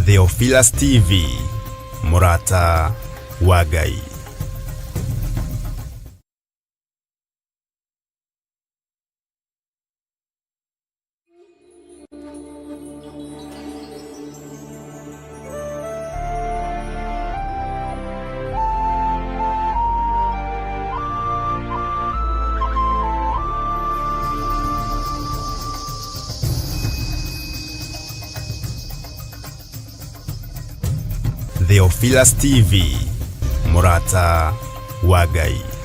Theophilus TV, Murata wa Ngai. Theophilus TV, Murata wa Ngai.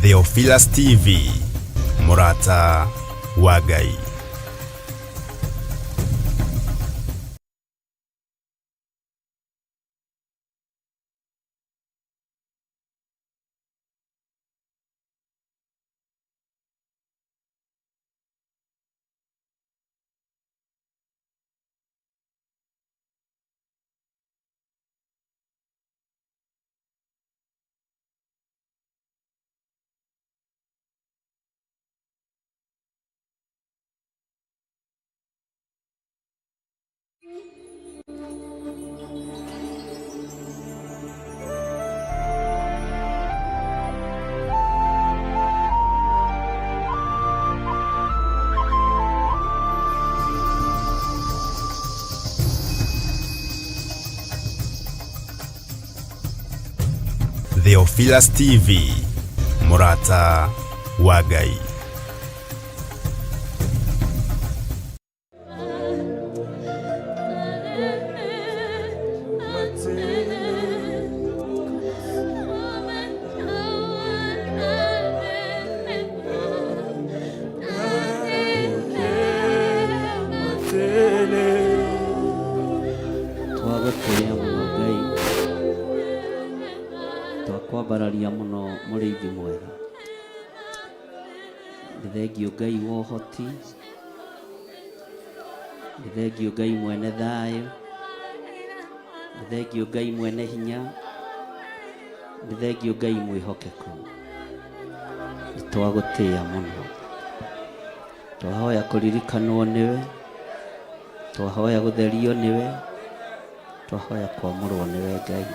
Theophilus TV, Murata wa Ngai. Theophilus TV, Murata wa Ngai. Twakwaambararia muno mũrĩithi mwega. Nĩ thengio Ngai wa ũhoti, nĩ thengio Ngai mwene thayũ, nĩ thengio Ngai mwene hinya, nĩ thengio Ngai mwĩhokeku. Nĩ twagũtĩĩa mũno, twahoya kũririkanwo nĩwe, twahoya gũtherio nĩwe, twahoya kwamũrwo nĩwe Ngai.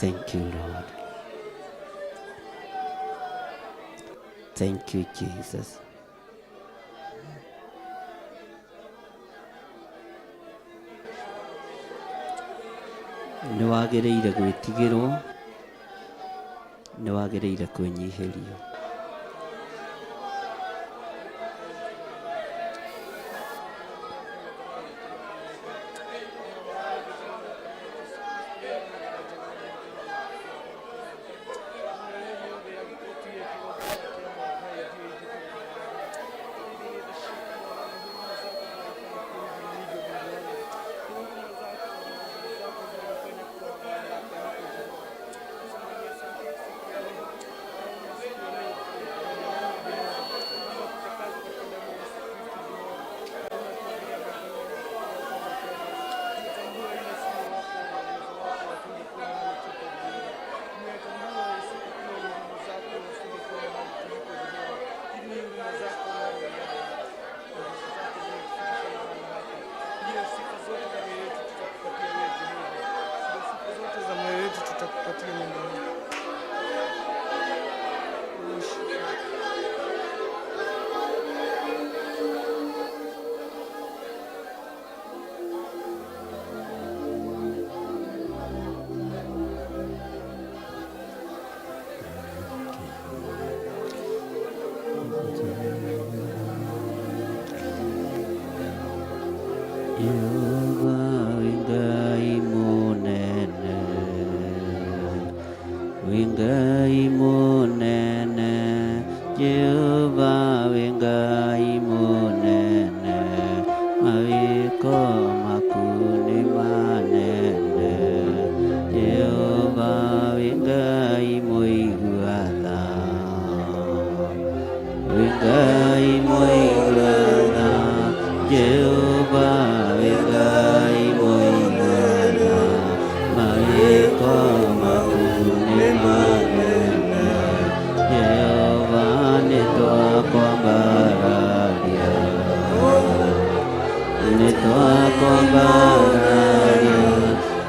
Thank you, Lord. Thank you, Jesus. Nĩ wagĩrĩire gwĩtigĩrwo, nĩ wagĩrĩire kwĩnyihĩrio.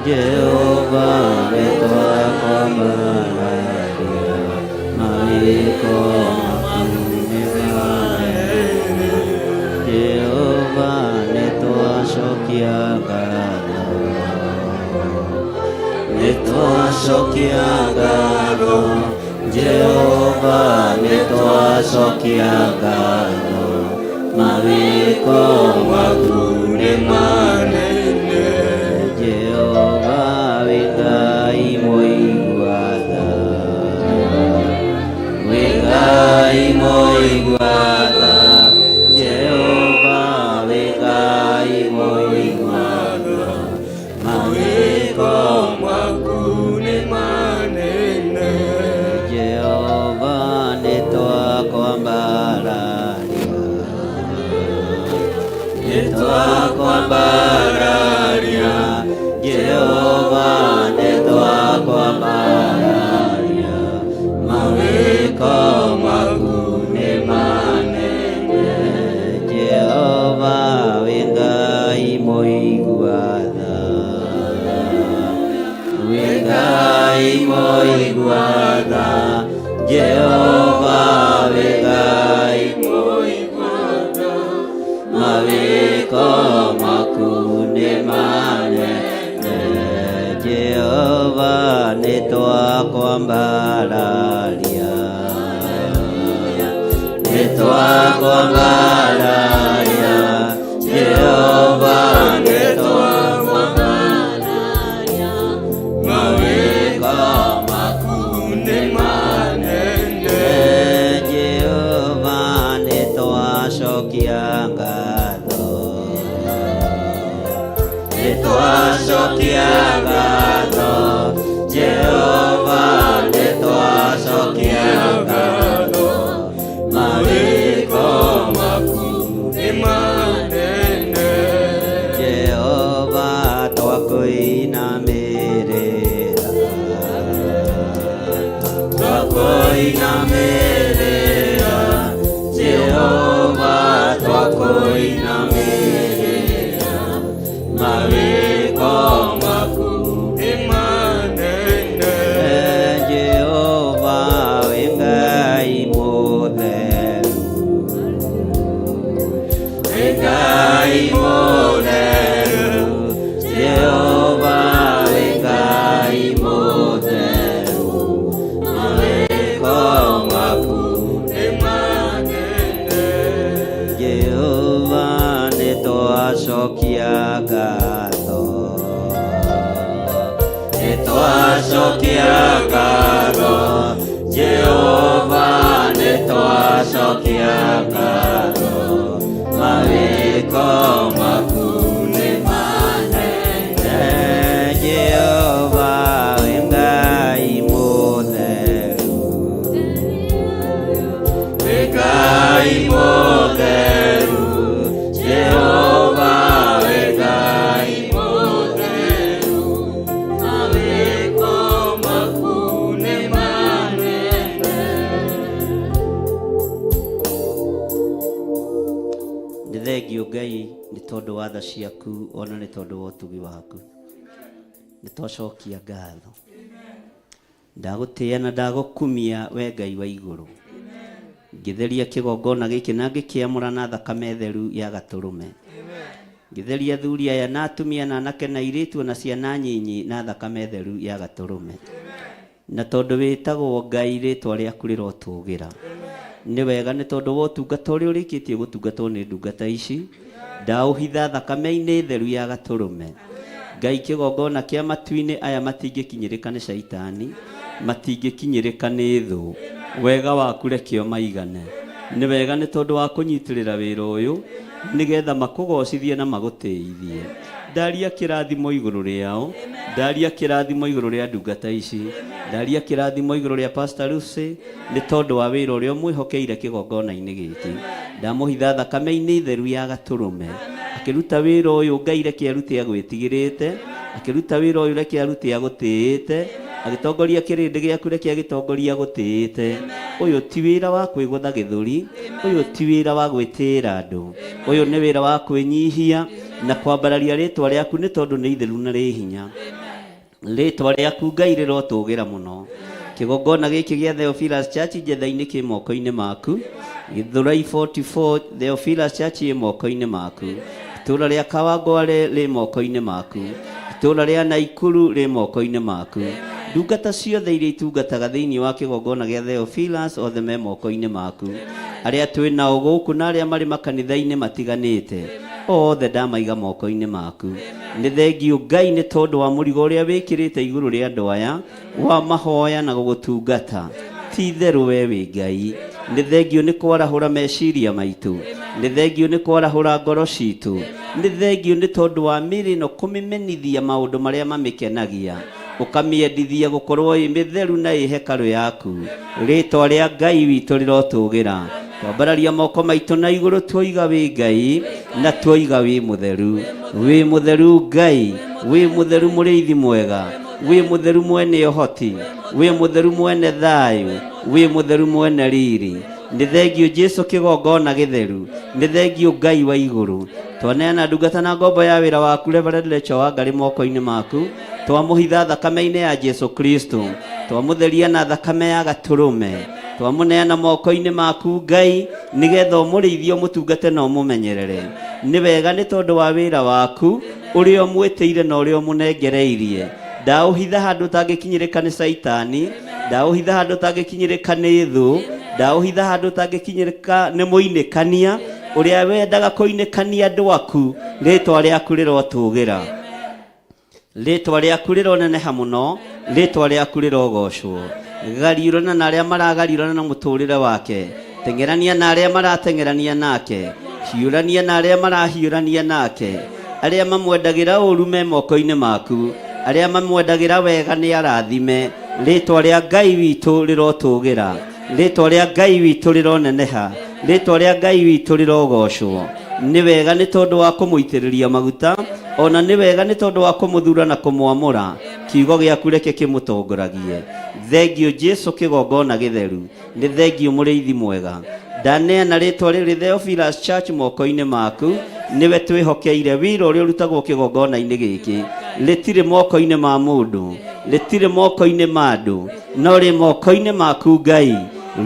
Jehova nitwakwambararia mawĩko maku nĩ manene. Jehova nitwacokia ngatho, nitwacokia ngatho. Jehova nitwacokia ngatho, mawĩko maku nĩ manene. Jehova wĩ Ngai mũigua tha, wĩ Ngai mũigua tha. Jehova wĩ Ngai mũigua tha, mawĩko maku nĩ manene. Jehova nitwakwambararia, nitwakwambararia. Jehova nitwakwambararia, mawĩko maku nĩ manene. Jehova wĩ Ngai mũigua tha, wĩ Ngai mũigua tha. Jehova wĩ Ngai mũigua tha, mawĩko maku nĩ manene. Jehova nitwakwambararia, nitwakwambararia. Jehova nitwakwambararia, mawĩko maku nĩ manene. Jehova nitwacokia ngatho, nitwacokia ngatho. Jehova nitwacokia ngatho, mawĩko maku nĩ manene. Jehova twakwĩinamĩrĩra, twakwĩinamĩrĩra. Jehova twakwĩinamĩrĩra, mawĩko maku nĩ manene. Jehova wĩ Ngai mũtheru, wĩ Ngai mũtheru. Jehova wĩ Ngai mũtheru, mawĩko maku nĩ manene. Jehova nitwacokia ngatho, nitwacokia ngatho. Jehova nitwacokia ngatho, mawĩko maku nĩ manene. Jehova wĩ Ngai mũtheru, wĩ Ngai mũtheru. Jehova wĩ Ngai mũtheru, mawĩko maku nĩ manene. Nĩ thengio Ngai nĩ tondũ wa tha ciaku, ona nĩ tondũ wa ũtugi waku. Nĩ twacokia ngatho. Ndagũtĩĩa na ndagũkumia we Ngai wa igũrũ. Ngĩtheria kĩgongona gĩkĩ na ngĩkĩamũra na thakame theru ya gatũrũme. Ngĩtheria athuri aya na atumia na anake na airĩtu na ciana nyinyi na thakame theru ya gatũrũme. Na tondũ wĩtagwo Ngai rĩtwa rĩaku rĩrotũgĩra. Nĩ wega nĩ tondũ wa ũtungata ũrĩa ũrĩkĩtie gũtungatwo nĩ ndungata ici. Ndaũhitha thakame-inĩ theru ya gatũrũme. Ngai kĩgongona kĩa matu-inĩ aya matingĩkinyĩrĩka nĩ caitani, matingĩkinyĩrĩka nĩ thũ. Wega waku rekio maigane. Nĩ wega nĩ tondũ wa kũnyitĩrĩra wĩra ũyũ, nĩgetha makũgocithie na magũtĩithie. Ndaria kĩrathimo igũrũ rĩao, ndaria kĩrathimo igũrũ rĩa ndungata ici, ndaria kĩrathimo igũrũ rĩa Pastor Lucy, nĩ tondũ wa wĩra ũrĩa mwĩhokeire kĩgongona-inĩ gĩkĩ. Ndamũhitha thakame-inĩ theru ya gatũrũme. Akĩruta wĩra ũyũ Ngai reke arute agwĩtigĩrĩte, akĩruta wĩra ũyũ reke arute agũtĩĩte, agĩtongoria kĩrĩndĩ gĩaku reke agĩtongoria agũtĩĩte. Ũyũ ti wĩra wa kwĩgũtha gĩthũri, ũyũ ti wĩra wa gwĩtĩĩra andũ, ũyũ nĩ wĩra wa kwĩnyihia na kwambararia rĩtwa rĩaku nĩ tondũ nĩ itheru na rĩ hinya. Ritwa rĩaku Ngai rĩrotũgĩra mũno. Kĩgongona gĩkĩ gĩa Theophilus Church Njetha-inĩ kĩ moko-inĩ maku. Gĩthũrai 44 Theophilus Church ĩ moko-inĩ maku. Itũũra rĩa Kawangware rĩ moko-inĩ maku. Itũũra rĩa Naikuru rĩ moko-inĩ maku. Ndungata ciothe iria itungataga thĩinĩ wa kĩgongona gĩa Theophilus othe me moko-inĩ maku. Arĩa twĩ nao gũkũ na arĩa marĩ makanitha-inĩ matiganĩte othe ndamaiga moko-inĩ maku. Nĩ thengiũ Ngai nĩ tondũ wa mũrigo ũrĩa wĩkĩrĩte igũrũ rĩa andũ aya wa mahoya na gũgũtungata. Ti therũ we wĩ Ngai. Nĩ thengiũ nĩ kwarahũra meciria maitũ. Nĩ thengiũ nĩ kwarahũra ngoro citũ. Nĩ thengiũ nĩ tondũ wa mĩrĩ ĩno kũmĩmenithia maũndũ marĩa mamĩkenagia. Ũkamĩendithia gũkorwo ĩ mĩtheru na ĩ hekarũ yaku. Rĩtwa rĩa Ngai witũ rĩrotũgĩra. Twambararia moko maitũ na igũrũ tuoiga wĩ Ngai na tuoiga wĩ mũtheru. Wĩ mũtheru Ngai, wĩ mũtheru mũrĩithi mwega, wĩ mũtheru mwene ũhoti, wĩ mũtheru mwene thayũ, wĩ mũtheru mwene riri. Nĩ thengiũ Jesũ kĩgongona gĩtheru. Nĩ thengiũ Ngai wa igũrũ. Twaneana ndungata na ngombo ya wĩra waku Reverend Rachel Wangarĩ moko-inĩ maku. Twamũhitha thakame-inĩ ya Jesũ Kristo. Twamũtheria na thakame ya Gatũrũme. Twamũneana moko-inĩ maku Ngai nĩgetha ũmũrĩithie ũmũtungate na ũmũmenyerere. Nĩ wega nĩ tondũ wa wĩra waku ũrĩa ũmwĩtĩire na ũrĩa ũmũnengereirie. Ndaũhitha handũ ũtangĩkinyĩrĩka nĩ Saitani. Ndaũhitha handũ ũtangĩkinyĩrĩka nĩ thũ. Ndaũhitha handũ ũtangĩkinyĩrĩka nĩ mũinĩkania ũrĩa wendaga kũinĩkania andũ aku. Rĩtwa rĩaku rĩrotũgĩra. Rĩtwa rĩaku rĩroneneha mũno. Rĩtwa rĩaku rĩrogocwo. Gariũrana na arĩa maragariũrana na mũtũrĩre wake. Tengerania na arĩa marateng'erania nake. Hiũrania na arĩa marahiũrania nake. Arĩa mamwendagĩra ũũru me moko-inĩ maku. Arĩa mamwendagĩra wega nĩ arathime. Rĩtwa rĩa Ngai witũ rĩrotũgĩra. Rĩtwa rĩa Ngai witũ rĩroneneha. Rĩtwa rĩa Ngai witũ rĩrogocwo. Nĩ wega nĩ tondũ wa kũmũitĩrĩria maguta. Ona nĩ wega nĩ tondũ wa kũmũthura na kũmwamũra. Kiugo gĩaku reke kĩmũtongoragie. Thengiũ Jesũ kĩgongona gĩtheru. Nĩ thengiũ mũrĩithi mwega. Ndaneana rĩtwa rĩrĩ Theophilus Church moko-inĩ maku. Nĩwe twĩhokeire wĩra ũrĩa ũrutagwo kĩgongona-inĩ gĩkĩ. Rĩtirĩ moko-inĩ ma mũndũ. Rĩtirĩ moko-inĩ ma andũ. No rĩ moko-inĩ maku Ngai.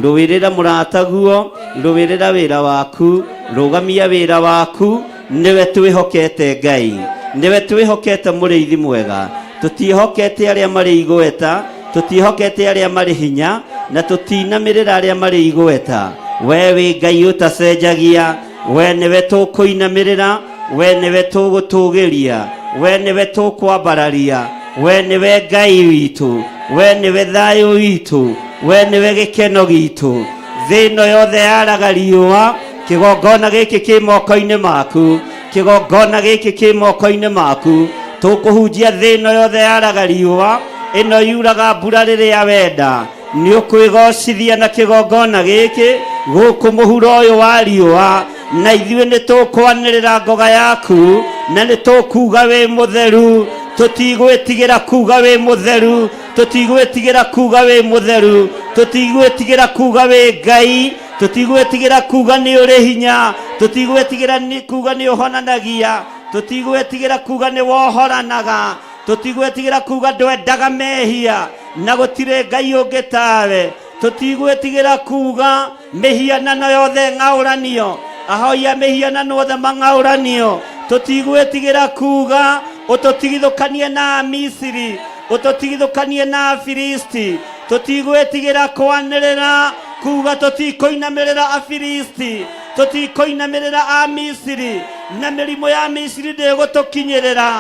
Rũĩrĩra mũrataguo. Rũĩrĩra wĩra waku. Rũgamia wĩra waku. Nĩwe twĩhokete Ngai. Nĩwe twĩhokete mũrĩithi mwega. Tũtiĩhokete arĩa marĩ igweta. Tũtiĩhokete arĩa marĩ hinya. Na tũtinamĩrĩra arĩa marĩ igweta. We wĩ Ngai ũtacenjagia. We nĩwe tũkũinamĩrĩra. We nĩwe tũgũtũgĩria. We nĩwe tũkwambararia. We nĩwe Ngai witũ. We nĩwe thayũ witũ. We nĩwe gĩkeno gitũ. Thĩ ĩno yothe yaraga riũa. Kĩgongona gĩkĩ kĩ moko-inĩ maku. Kĩgongona gĩkĩ kĩ moko-inĩ maku. Tũkũhunjia thĩ ĩno yothe yaraga riũa. Ĩno yuraga mbura rĩrĩa wenda. Nĩ ũkwĩgocithia na kĩgongona gĩkĩ gũkũ mũhuro ũyũ wa riũa. Na ithuĩ nĩ tũkwanĩrĩra ngoga yaku. Na nĩ tũkuga wĩ mũtheru. Tũtigwĩtigĩra kuga wĩ mũtheru. Tũtigwĩtigĩra kuga wĩ mũtheru. Tũtigwĩtigĩra kuga wĩ Ngai. Tũtigwĩtigĩra kuga nĩ ũrĩ hinya. Tũtigwĩtigĩra kuga nĩ ũhonanagia. Tũtigwĩtigĩra kuga nĩ wohoranaga. Tũtigwĩtigĩra kuga ndwendaga mehia. Na gũtirĩ Ngai ũngĩ tawe. Tũtigwĩtigĩra kuga mĩhianano yothe ng'aũranio. Ahoi a mĩhianano yothe mang'aũranio. Tũtigwĩtigĩra kuga ũtũtigithũkanie na Misiri. Ũtũtigithũkanie na Afilisti. Tũtigwĩtigĩra kwanĩrĩra kuga tũtikũinamĩrĩra Afilisti. Tũtikũinamĩrĩra a Misiri. Na mĩrimũ ya Misiri ndĩgũtũkinyĩrĩra.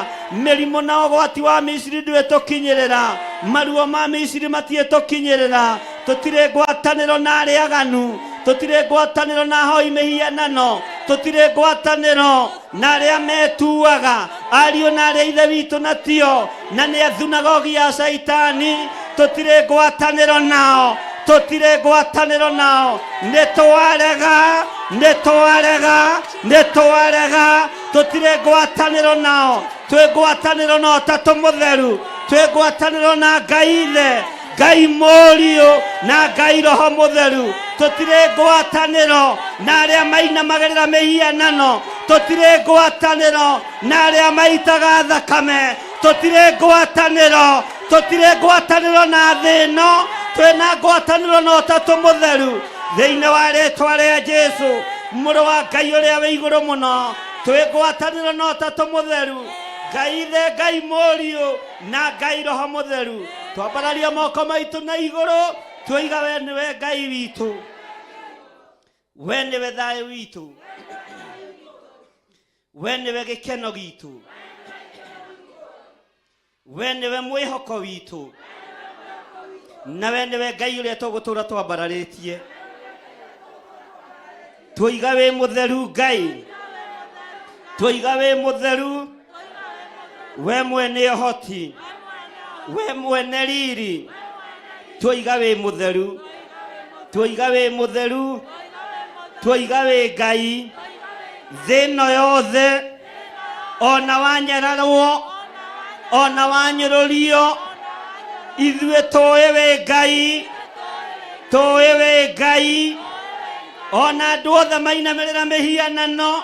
Mĩrimũ na ũgwati wa Misiri ndĩgũtũkinyĩrĩra. Maruo ma Misiri matiĩtũkinyĩrĩra. Tũtirĩ ngwatanĩro na arĩa aganu. Tũtirĩ ngwatanĩro na ahoi mĩhianano. Tũtirĩ ngwatanĩro na arĩa metuaga ariũ na arĩa ithe witũ na tio. Na nĩ thunagogi ya Saitani. Tũtirĩ ngwatanĩro nao. Tũtirĩ ngwatanĩro nao. Nĩtwarega. Nĩtwarega. Nĩtwarega. Tũtirĩ ngwatanĩro nao. Twĩ ngwatanĩro na Ũtatũ Mũtheru. Twĩ ngwatanĩro na Ngai Ithe, Ngai Mũriũ na Ngai Roho Mũtheru. Tũtirĩ ngwatanĩro na arĩa mainamagĩrĩra mĩhianano. Tũtirĩ ngwatanĩro na arĩa maitaga thakame. tutire ngwatanĩro, tutire ngwatanĩro na thĩ ĩno, twĩna ngwatanĩro na Ũtatũ Mũtheru thĩinĩ wa rĩĩtwa rĩa Jesũ mũrũ wa Ngai ũrĩa wĩ igũrũ mũno. Twĩ ngwatanĩro na Ũtatũ Mũtheru, Ngai Ithe, Ngai Mũriũ na Ngai Roho Mũtheru. Twambararia moko maitũ na igũrũ, twoiga we nĩwe Ngai witũ, we nĩwe thayũ witũ, we nĩwe gĩkeno gitũ, we nĩwe mwĩhoko witũ, na we nĩwe Ngai ũrĩa tũgũtũũra twambararĩtie. Twoiga wĩ mũtheru Ngai, twoiga wĩ mũtheru, we mwene ũhoti, we mwene riri. Twoiga wĩ mũtheru, twoiga wĩ mũtheru, twoiga wĩ Ngai. Thĩ ĩno yothe ona wanyararwo, ona wanyũrũrio, ithuĩ tũĩ wĩ Ngai, tũĩ wĩ Ngai. Ona andũ othe mainamĩrĩra mĩhianano,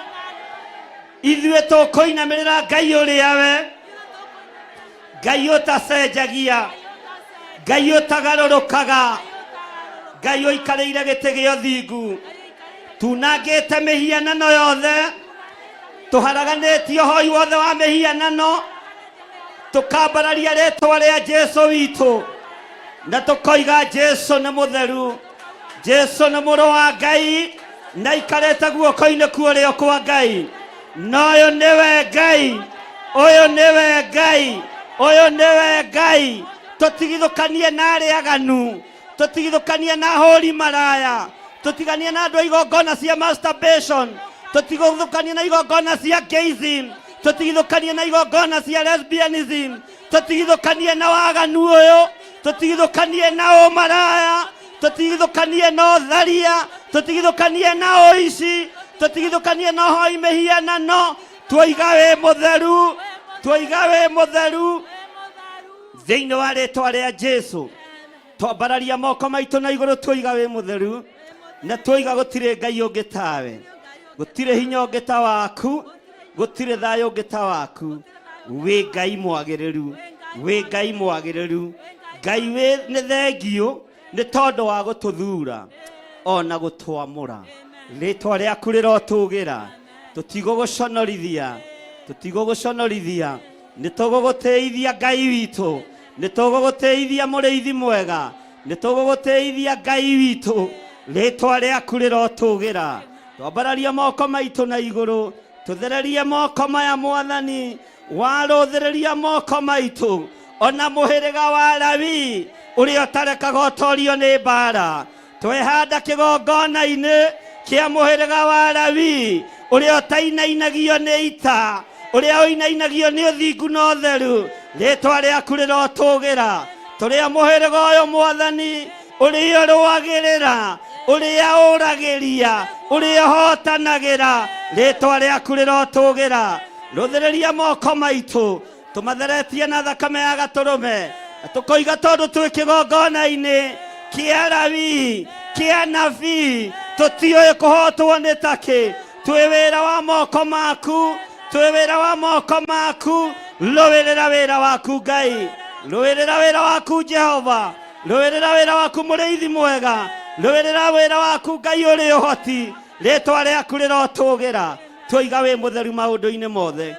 ithuĩ tũkũinamĩrĩra Ngai ũrĩa we, Ngai ũtacenjagia, Ngai ũtagarũrũkaga, Ngai ũikarĩire gĩtĩ gĩa ũthingu. Tunangĩte mĩhianano yothe, tũharaganĩtie ũhoi wothe wa mĩhianano, tũkambararia rĩĩtwa rĩa Jesũ witũ, na tũkoiga Jesũ nĩ mũtheru, Jesũ nĩ mũrũ wa Ngai, na ikarĩte guoko-inĩ kuorĩo kwa Ngai. Na ũyũ nĩwe Ngai, ũyũ nĩwe Ngai, ũyũ nĩwe Ngai. Tũtigithũkanie na arĩa aganu, tũtigithũkanie na hũri maraya, tũtiganie na andũ a igongona cia masturbation, tũtigithũkanie na igongona cia gayism, tũtigithũkanie na igongona cia lesbianism, tũtigithũkanie na waganu ũyũ, tũtigithũkanie na ũmaraya, tũtigithũkanie na ũtharia, tũtigithũkanie na ũici, tũtigithũkanie na ũhoi mĩhianano. Twoiga wĩ mũtheru, twoiga wĩ mũtheru thĩinĩ wa rĩĩtwa rĩa Jesũ. Twambararia moko maitũ na igũrũ, twoiga wĩ mũtheru, na twoiga gũtirĩ Ngai ũngĩ tawe, gũtirĩ hinya ũngĩ ta waku, gũtirĩ thayũ ũngĩ ta waku. Wĩ Ngai mwagĩrĩru, wĩ Ngai mwagĩrĩru. Ngai wĩ nĩ thengio nĩ tondũ wa gũtũthuura ona gũtwamũra. Rĩĩtwa rĩaku rĩrotũũgĩra, tũtigũgũconorithia, tũtigũgũconorithia. Nĩ tũgũgũtĩithia Ngai witũ, nĩ tũgũgũtĩithia mũrĩithi mwega, nĩ tũgũgũtĩithia Ngai witũ. Rĩĩtwa rĩaku rĩrotũũgĩra. Twambararia moko maitũ na igũrũ, tũthererie moko maya Mwathani, warũthĩrĩria moko maitũ. Ona mũhĩrĩga wa Lawi ũrĩa ũtarekaga ũtorio nĩ mbara, twehanda kĩgongona-inĩ kĩa mũhĩrĩga wa Lawi ũrĩa ũtainainagio nĩ ita, ũrĩa ũinainagio nĩ ũthingu na ũtheru. Rĩĩtwa rĩaku rĩrotũũgĩra. Tũrĩa mũhĩrĩga ũyũ Mwathani ũrĩa ũrũagĩrĩra, ũrĩa ũragĩria, ũrĩa ũhotanagĩra. Rĩĩtwa rĩaku rĩrotũũgĩra. Rũthĩrĩria moko maitũ, tũmatheretie na thakame ya Gatũrũme, tũkoiga tondũ twĩ kĩgongona-inĩ kĩa Lawi, kĩa nabii, tũtiũĩ kũhotwo nĩ takĩ. Twĩ wĩra wa moko maku, twĩ wĩra wa moko maku. Rũĩrĩra wĩra waku Ngai, rũĩrĩra wĩra waku Jehova, rũĩrĩra wĩra waku mũrĩithi mwega, rũĩrĩra wĩra waku Ngai ũrĩ ũhoti. Rĩĩtwa rĩaku rĩrotũũgĩra. Twoiga wĩ mũtheru maũndũ-inĩ mothe,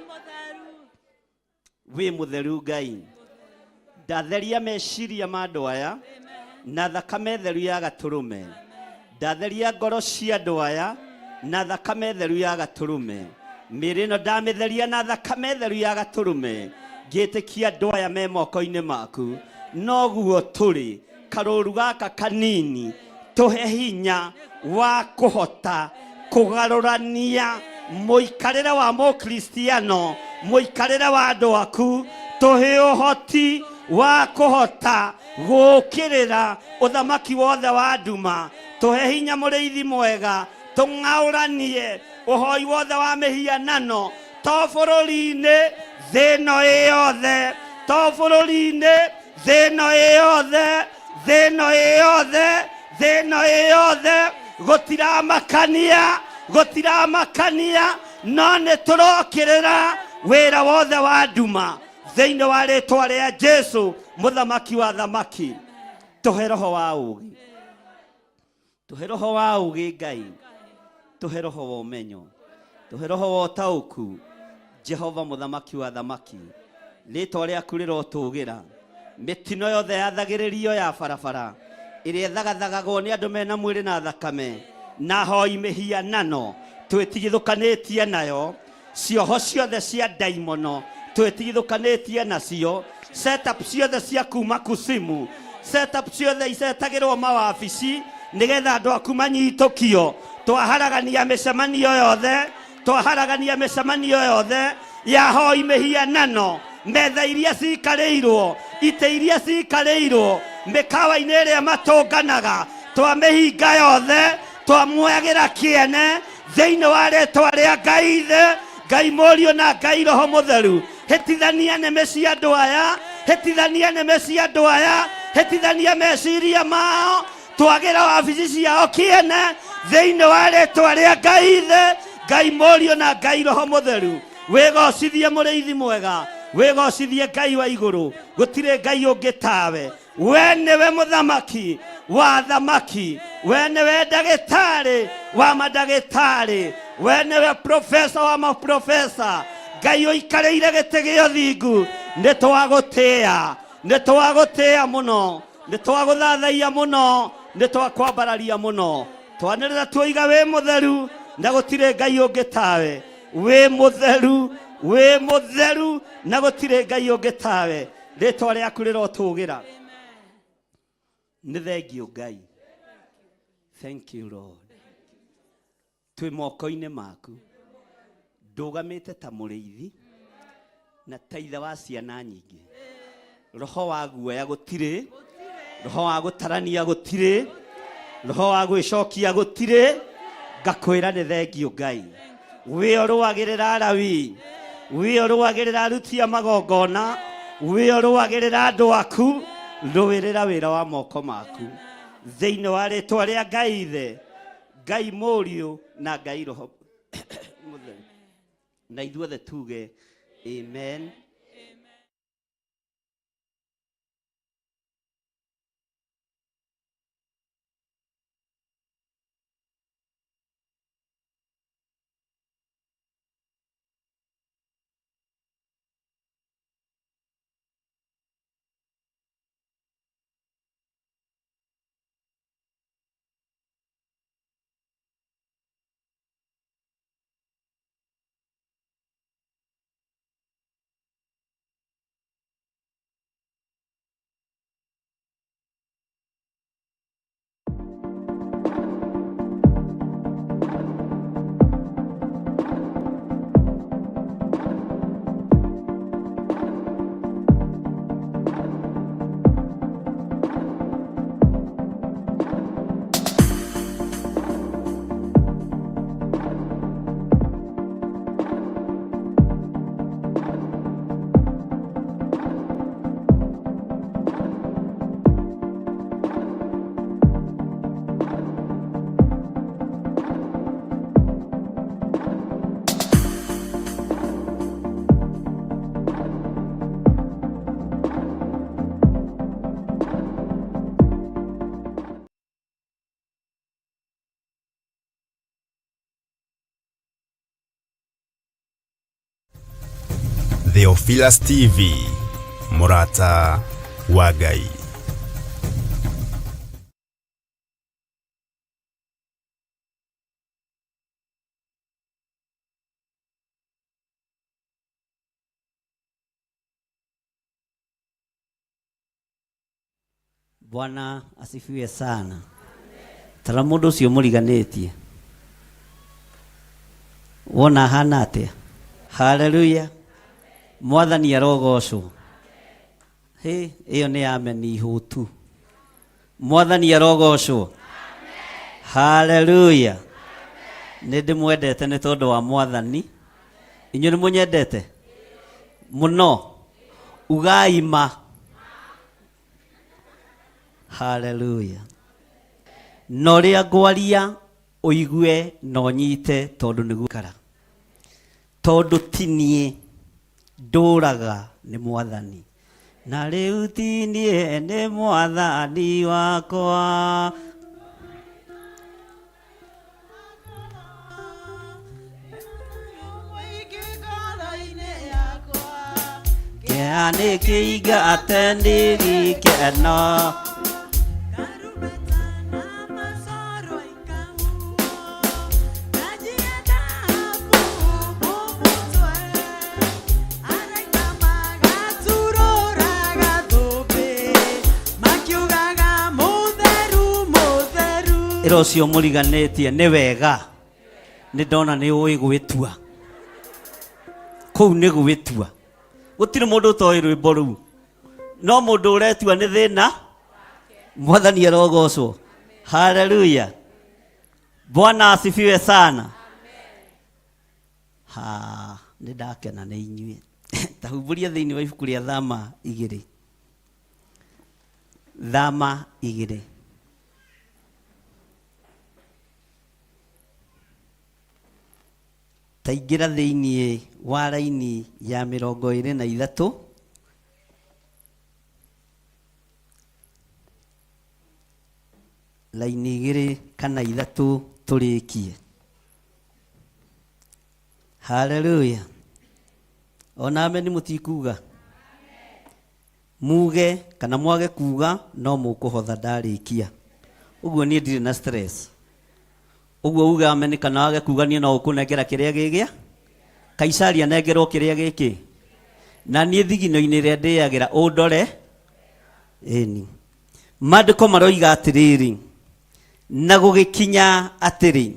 wĩ mũtheru Ngai. Ndatheria meciria ma andũ aya na thakame theru ya Gatũrũme, ndatheria ngoro cia andũ aya na thakame theru ya Gatũrũme. Mĩĩrĩ ĩno ndamĩtheria na thakame theru ya Gatũrũme, ngĩĩtĩkia andũ aya me moko-inĩ maku. Noguo tũrĩ karũru gaka kanini, tũhe hinya wa kũhota kũgarũrania mũikarĩre wa mũkristiano, mũikarĩre wa andũ aku. Tũhe ũhoti wa kũhota gũũkĩrĩra ũthamaki wothe wa nduma. Tũhe hinya mũrĩithi mwega, tũng'aũranie ũhoi wothe wa mĩhianano to bũrũri-inĩ thĩ ĩno yothe, to bũrũri-inĩ thĩ ĩno yothe, thĩ ĩno yothe, thĩ ĩno yothe. Gũtiramakania, gũtiramakania, no nĩ tũrokĩrĩra wĩra wothe wa nduma thĩinĩ wa rĩtwa rĩa Jesu mũthamaki wa thamaki. Tũhe roho wa ũũgĩ, tũhe roho wa ũũgĩ Ngai, tũhe roho wa ũmenyo, tũhe roho wa ũtaũku Jehova mũthamaki wa thamaki. Rĩtwa rĩaku rĩrotũũgĩra mĩtino yothe ya thagĩrĩrio ya barabara ĩrĩa ĩthagathagagwo nĩ andũ mena mwĩrĩ na thakame na hoi mĩhianano twĩtigithũkanĩtie nayo, cioho ciothe cia ndaimono twĩtigithũkanĩtie nacio, setup ciothe cia kuma kusimu, setup ciothe isetagĩrwo mawabici nĩgetha andũ aku manyitũkio. Twaharagania mĩcemanio yothe, twaharagania mĩcemanio yothe ya hoi mĩhianano, metha iria cikarĩirwo, ite iria cikarĩirwo mĩkawa-inĩ ĩrĩa matũnganaga, twamĩhinga yothe, twamuoyagĩra kĩene thĩinĩ wa rĩtwa rĩa Ngai Ithe, Ngai Mũriũ na Ngai Roho Mũtheru. Hĩtithania nĩmĩ cia andũ aya, hĩtithania nĩmĩ cia andũ aya, hĩtithania meciria mao, twagĩra wabici ciao kĩene thĩinĩ wa rĩtwa rĩa Ngai Ithe, Ngai Mũriũ na Ngai Roho Mũtheru. Wĩgocithie mũrĩithi mwega, wĩgocithie Ngai wa igũrũ, gũtirĩ Ngai ũngĩ tawe. We nĩwe mũthamaki wa thamaki, we nĩwe ndagĩtarĩ wa mandagĩtarĩ, we nĩwe profesa wa maprofesa. Ngai ũikarĩire gĩtĩ gĩa ũthingu, nĩtwagũtĩĩa, nĩtwagũtĩĩa mũno, nĩtwagũthathaia mũno, nĩtwakwambararia mũno. Twanĩrĩra tuoiga wĩ mũtheru na gũtirĩ Ngai ũngĩ tawe. Wĩ mũtheru, wĩ mũtheru na gũtirĩ Ngai ũngĩ tawe. Rĩtwa rĩaku rĩrotũũgĩra. Nĩ thengio Ngai. Thank you Lord. Twĩ moko-inĩ maku, ndũgamĩte ta mũrĩithi na ta ithe wa ciana nyingĩ. Roho wa guoya gũtirĩ, roho wa gũtarania gũtirĩ, roho wa gwĩcokia gũtirĩ. Ngakwĩra nĩ thengio Ngai. Wĩyo rũagĩrĩra Alawii, wĩyo rũagĩrĩra aruti a magongona, wĩyo rũagĩrĩra andũ aku, rũĩrĩra wĩra wa moko maku thĩinĩ wa rĩtwa rĩa Ngai Ithe, Ngai Mũriũ na Ngai Roho Mũtheru. Na ithuothe tuge amen. Theophilus TV, Murata wa Ngai. Bwana asifiwe sana. Tara mũndũ ũcio mũriganĩtie. Wona hana atĩa? Hallelujah. Mwathani arogocwo. He, ĩyo nĩ ameni ihũtu. Mwathani arogocwo. Hallelujah. Nĩ ndĩmwendete nĩ tondũ wa Mwathani. Inyuĩ nĩ mũnyendete? Mũno. Ugai ma. Hallelujah. No rĩa ngwaria ũigue no nyite tondũ nĩguo kara. Tondũ tinie ndũraga nĩ Mwathani na rĩu ti niĩ nĩ Mwathani wakwa. Kĩa nĩ kĩingate ndirikeno Rocio mũriganĩtie nĩ wega nĩ ndona nĩ ũĩ gwĩtua kũu nĩ gwĩtua gũtirĩ mũndũ ũtoĩ rwĩmbo rũu no mũndũ ũretua nĩ thĩna. Mwathani arogocwo. Haleluya. Bwana asifiwe sana. Nĩ ndakena nĩ inyuĩ. Tahumburia thĩinĩ wa ibuku rĩa Thama 2. Thama 2. Taingira thĩinĩ wa raini ya 23 laini 2 kana 3 tũrĩkie. Haleluya. Ona ameni mũtikuga muge kana mwage kuga no mũkũhotha ndarĩkia. Ũguo niĩ ndirĩ na stress. Uguo uga ameni kana wage kuga niĩ no ũkũnengera kĩrĩa gĩgĩa Kaisari anengerwo kĩrĩa gĩkĩ na niĩ thigino-inĩ ĩrĩa ndĩagĩra ũndore ĩni. Maandĩko maroiga atĩrĩrĩ na gũgĩkinya atĩrĩ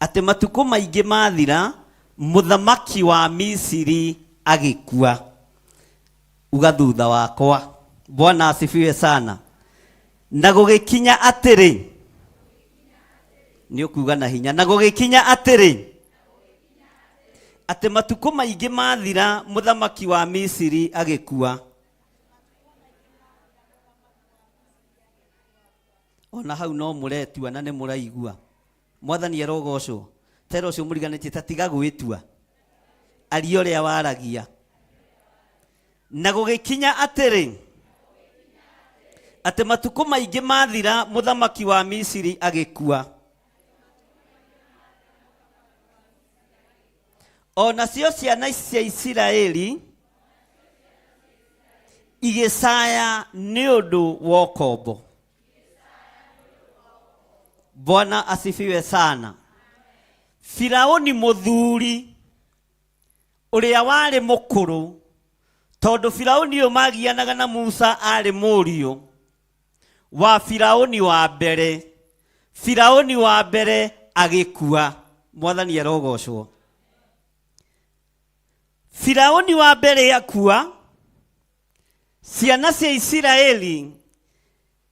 atĩ matukũ maingĩ mathira mũthamaki wa Misiri agĩkua. Uga thutha wakwa. Bwana asifiwe sana. Na gũgĩkinya atĩrĩ nĩ ũkuga na hinya na gũgĩkinya atĩrĩ atĩ matukũ maingĩ mathira mũthamaki wa Misiri agĩkua. Ona hau no mũretua na nĩ mũraigua. Mwathani arogocwo. Tero ũcio mũriganĩtie ta tiga gwĩtua aria ũrĩa waragia. Na gũgĩkinya atĩrĩ atĩ matukũ maingĩ mathira mũthamaki wa Misiri agĩkua. Ona cio ciana cia Isiraeli igĩcaya nĩ ũndũ wa ũkombo. Bwana asifiwe sana. Firaoni mũthuri ũrĩa warĩ mũkũrũ tondũ Firaoni ũyũ magianaga na Musa arĩ mũriũ wa Firaoni wa mbere. Firaoni wa mbere agĩkua. Mwathani arogocwo. Firaoni wa mbere akua. Ciana cia Isiraeli